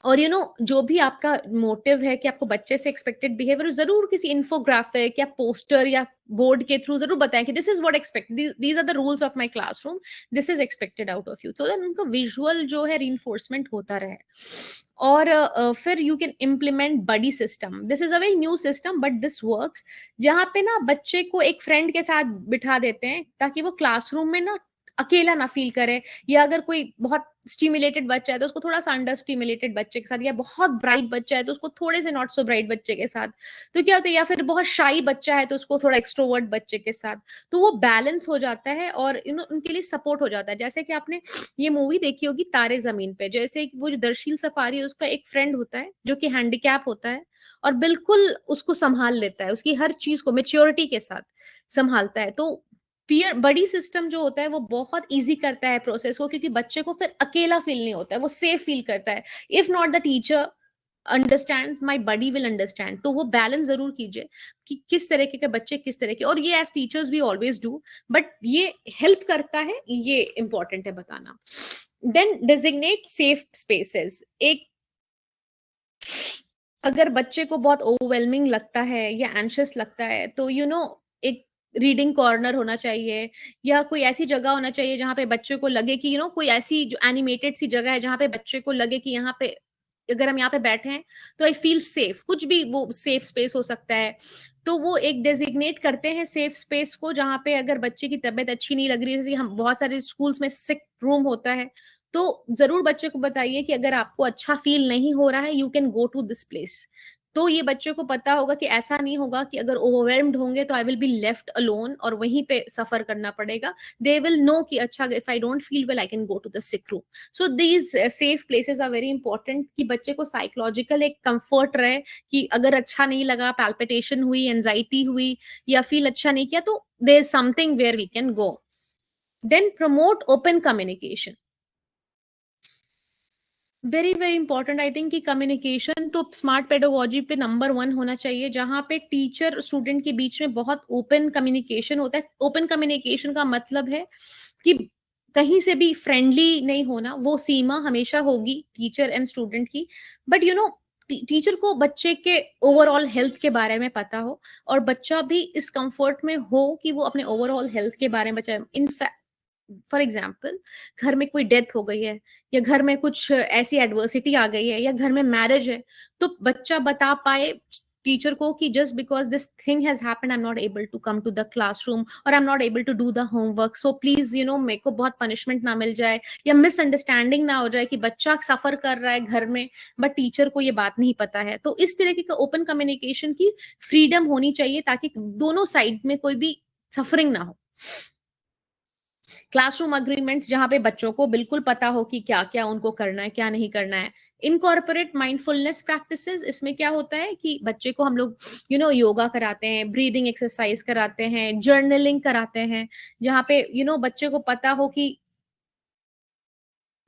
और जो भी आपका मोटिव है कि आपको बच्चे से एक्सपेक्टेड बिहेवियर जरूर किसी इन्फोग्राफिक या पोस्टर या बोर्ड के थ्रू जरूर बताएं कि this is what expect, these are the rules of my classroom, this is expected out of you, so that उनका विजुअल जो है रीइंफोर्समेंट होता रहे. और फिर you can implement buddy system. This is a very new system but this works, जहां पे ना बच्चे को एक फ्रेंड के साथ बिठा देते हैं ताकि वो क्लासरूम में ना अकेला ना फील करे. या अगर कोई बहुत स्टिमुलेटेड बच्चा है तो उसको थोड़ा सा अंडर स्टिमुलेटेड बच्चे के साथ, या बहुत ब्राइट बच्चा है तो उसको थोड़े से नॉट सो ब्राइट बच्चे के साथ. तो क्या होता है, या फिर बहुत शाई बच्चा है तो उसको थोड़ा एक्सट्रोवर्ट बच्चे के साथ. तो वो बैलेंस हो जाता है और उनके लिए सपोर्ट हो जाता है. जैसे कि आपने ये मूवी देखी होगी तारे जमीन पे, जैसे वो जो दर्शील सफारी है उसका एक फ्रेंड होता है जो कि हैंडीकैप होता है और बिल्कुल उसको संभाल लेता है, उसकी हर चीज को मेच्योरिटी के साथ संभालता है. तो पीयर बड़ी सिस्टम जो होता है वो बहुत इजी करता है प्रोसेस को, क्योंकि बच्चे को फिर अकेला फील नहीं होता है, वो सेफ फील करता है. If not the teacher understands, my buddy will understand. तो वो बैलेंस जरूर कीजिए कि किस तरह के बच्चे किस तरह के, और ये as teachers we always do, but ये हेल्प करता है, ये इंपॉर्टेंट है बताना. Then designate safe spaces. एक अगर बच्चे को बहुत ओवरवेलमिंग लगता है या एंशियस लगता है तो एक रीडिंग कॉर्नर होना चाहिए, या कोई ऐसी जगह होना चाहिए जहाँ पे बच्चे को लगे कि कोई ऐसी जो एनिमेटेड सी जगह है जहाँ पे बच्चे को लगे कि यहाँ पे अगर हम यहाँ पे बैठे हैं तो आई फील सेफ. कुछ भी वो सेफ स्पेस हो सकता है. तो वो एक डेजिग्नेट करते हैं सेफ स्पेस को, जहाँ पे अगर बच्चे की तबीयत अच्छी नहीं लग रही है, जैसे हम बहुत सारे स्कूल्स में सिक रूम होता है, तो जरूर बच्चे को बताइए कि अगर आपको अच्छा फील नहीं हो रहा है you can go to this place. तो ये बच्चे को पता होगा कि ऐसा नहीं होगा कि अगर ओवरवेल्म्ड होंगे तो I will be left alone और वहीं पे सफर करना पड़ेगा. दे विल नो कि अच्छा if I don't feel well I can go to the sick room. So these safe places are very important कि बच्चे को साइकोलॉजिकल एक कंफर्ट रहे कि अगर अच्छा नहीं लगा, पैल्पिटेशन हुई, एंजाइटी हुई या फील अच्छा नहीं किया, तो there is something where we can go. Then promote open communication. Very very important I think कि कम्युनिकेशन तो स्मार्ट पेडागोजी पे नंबर 1 होना चाहिए, जहां पे टीचर स्टूडेंट के बीच में बहुत ओपन कम्युनिकेशन होता है. ओपन कम्युनिकेशन का मतलब है कि कहीं से भी फ्रेंडली नहीं होना, वो सीमा हमेशा होगी टीचर एंड स्टूडेंट की. बट टीचर को बच्चे के ओवरऑल हेल्थ के बारे में पता हो और बच्चा भी इस कंफर्ट में हो कि वो अपने ओवरऑल हेल्थ के बारे में बताए. इनफैक्ट फॉर एग्जाम्पल, घर में कोई डेथ हो गई है या घर में कुछ ऐसी एडवर्सिटी आ गई है या घर में मैरिज है, तो बच्चा बता पाए टीचर को कि just because this thing has happened I am not able to come to the classroom और I am not able to do the homework, so please मेरे को बहुत पनिशमेंट ना मिल जाए या मिसअंडरस्टैंडिंग ना हो जाए कि बच्चा सफर कर रहा है घर में बट टीचर को ये बात नहीं पता है. तो इस तरीके का ओपन कम्युनिकेशन की फ्रीडम होनी चाहिए ताकि दोनों साइड में कोई भी सफरिंग ना हो. क्लासरूम अग्रीमेंट्स जहां पे बच्चों को बिल्कुल पता हो कि क्या क्या उनको करना है क्या नहीं करना है. Incorporate mindfulness practices. इसमें क्या होता है कि बच्चे को हम लोग योगा कराते हैं, ब्रीदिंग एक्सरसाइज कराते हैं, जर्नलिंग कराते हैं, जहाँ पे बच्चे को पता हो कि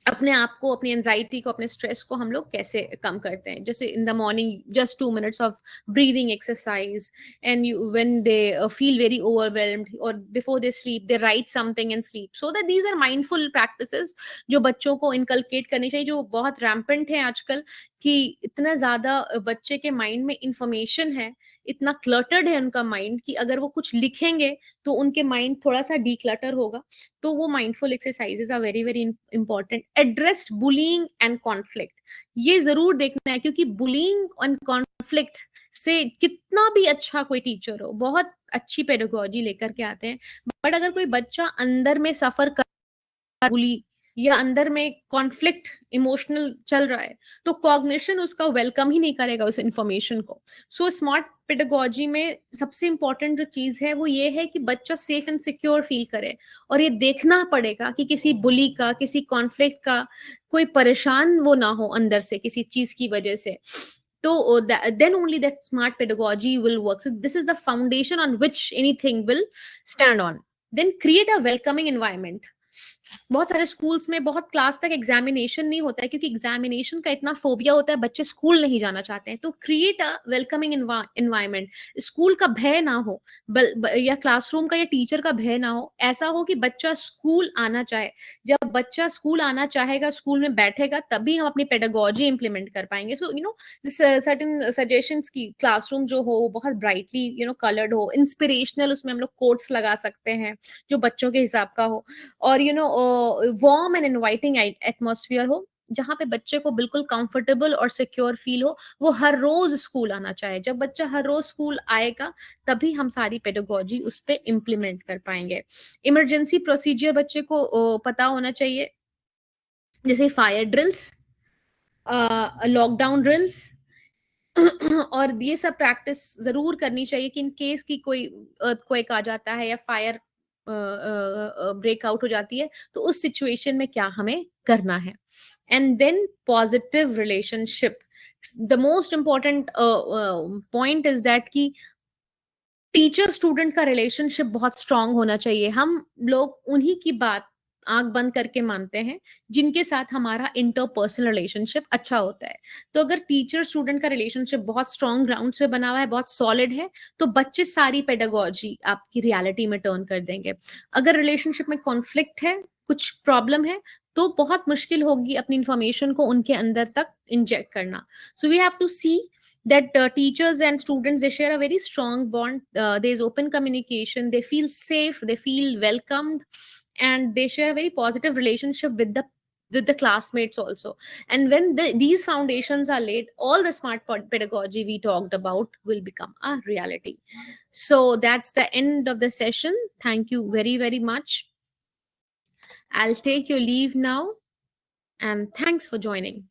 अपने आप को, अपनी एंजाइटी को, अपने स्ट्रेस को हम लोग कैसे कम करते हैं. जैसे in the morning just 2 minutes of breathing exercise, and you when they feel very overwhelmed और before they sleep they write something and sleep, so that these are mindful practices जो बच्चों को इनकलकेट करनी चाहिए, जो बहुत रैम्पेंट है आजकल कि इतना ज्यादा बच्चे के माइंड में इंफॉर्मेशन है, इतना क्लटर्ड है उनका माइंड कि अगर वो कुछ लिखेंगे तो उनके माइंड थोड़ा सा डीक्लटर होगा. तो वो mindful exercises are very very important. Addressed bullying and conflict. ये जरूर देखना है क्योंकि बुलिंग एंड कॉन्फ्लिक्ट से कितना भी अच्छा कोई टीचर हो, बहुत अच्छी पेडागोजी लेकर के आते हैं, बट अगर कोई बच्चा अंदर में सफर कर बुली या अंदर में कॉन्फ्लिक्ट इमोशनल चल रहा है तो कॉग्निशन उसका वेलकम ही नहीं करेगा उस इंफॉर्मेशन को. सो स्मार्ट पेडागोजी में सबसे इंपॉर्टेंट जो चीज है वो ये है कि बच्चा सेफ एंड सिक्योर फील करे, और ये देखना पड़ेगा कि किसी बुली का, किसी कॉन्फ्लिक्ट का कोई परेशान वो ना हो अंदर से किसी चीज की वजह से. So then only that smart pedagogy will work. So this is the foundation on which anything will stand on. Then create a welcoming environment. बहुत सारे स्कूल्स में बहुत क्लास तक एग्जामिनेशन नहीं होता है, क्योंकि एग्जामिनेशन का इतना फोबिया होता है, बच्चे स्कूल नहीं जाना चाहते हैं. तो create a welcoming environment. School का भय ना हो, या क्लासरूम का या टीचर का भय ना हो. ऐसा हो कि बच्चा स्कूल आना चाहे. जब बच्चा स्कूल आना चाहेगा, स्कूल में बैठेगा, तभी हम अपनी पेडागोजी इंप्लीमेंट कर पाएंगे. सो सर्टेन सजेशंस की क्लासरूम जो हो बहुत ब्राइटली कलर्ड हो, इंस्पिरेशनल, उसमें हम लोग कोट्स लगा सकते हैं जो बच्चों के हिसाब का हो. और वार्म एंड इनवाइटिंग एटमॉस्फेयर हो, जहां पे बच्चे को बिल्कुल कंफर्टेबल और सिक्योर फील हो, वो हर रोज स्कूल आना चाहे. जब बच्चा हर रोज स्कूल आएगा, तभी हम सारी पेडागोजी उस पे इम्प्लीमेंट कर पाएंगे. इमरजेंसी प्रोसीजर बच्चे को पता होना चाहिए, जैसे फायर ड्रिल्स, लॉकडाउन ड्रिल्स, और ये सब प्रैक्टिस जरूर करनी चाहिए कि इन केस की कोई अर्थक्वेक आ जाता है या फायर ब्रेकआउट हो जाती है, तो उस सिचुएशन में क्या हमें करना है. And then positive relationship. The most important point is that कि टीचर स्टूडेंट का रिलेशनशिप बहुत स्ट्रांग होना चाहिए. हम लोग उन्हीं की बात आंख बंद करके मानते हैं जिनके साथ हमारा इंटरपर्सनल रिलेशनशिप अच्छा होता है. तो अगर टीचर स्टूडेंट का रिलेशनशिप बहुत स्ट्रांग ग्राउंड्स पे बना हुआ है, बहुत सॉलिड है, तो बच्चे सारी पेडागोजी आपकी रियलिटी में टर्न कर देंगे. अगर रिलेशनशिप में कॉन्फ्लिक्ट है, कुछ प्रॉब्लम है, तो बहुत मुश्किल होगी अपनी इंफॉर्मेशन को उनके अंदर तक इंजेक्ट करना. So we have to see that teachers and students, they share a very strong bond. There's open communication, they feel safe, they feel welcomed, and they share a very positive relationship with the classmates also. And when these foundations are laid, all the smart pedagogy we talked about will become a reality. So that's the end of the session. Thank you very, very much. I'll take your leave now, and thanks for joining.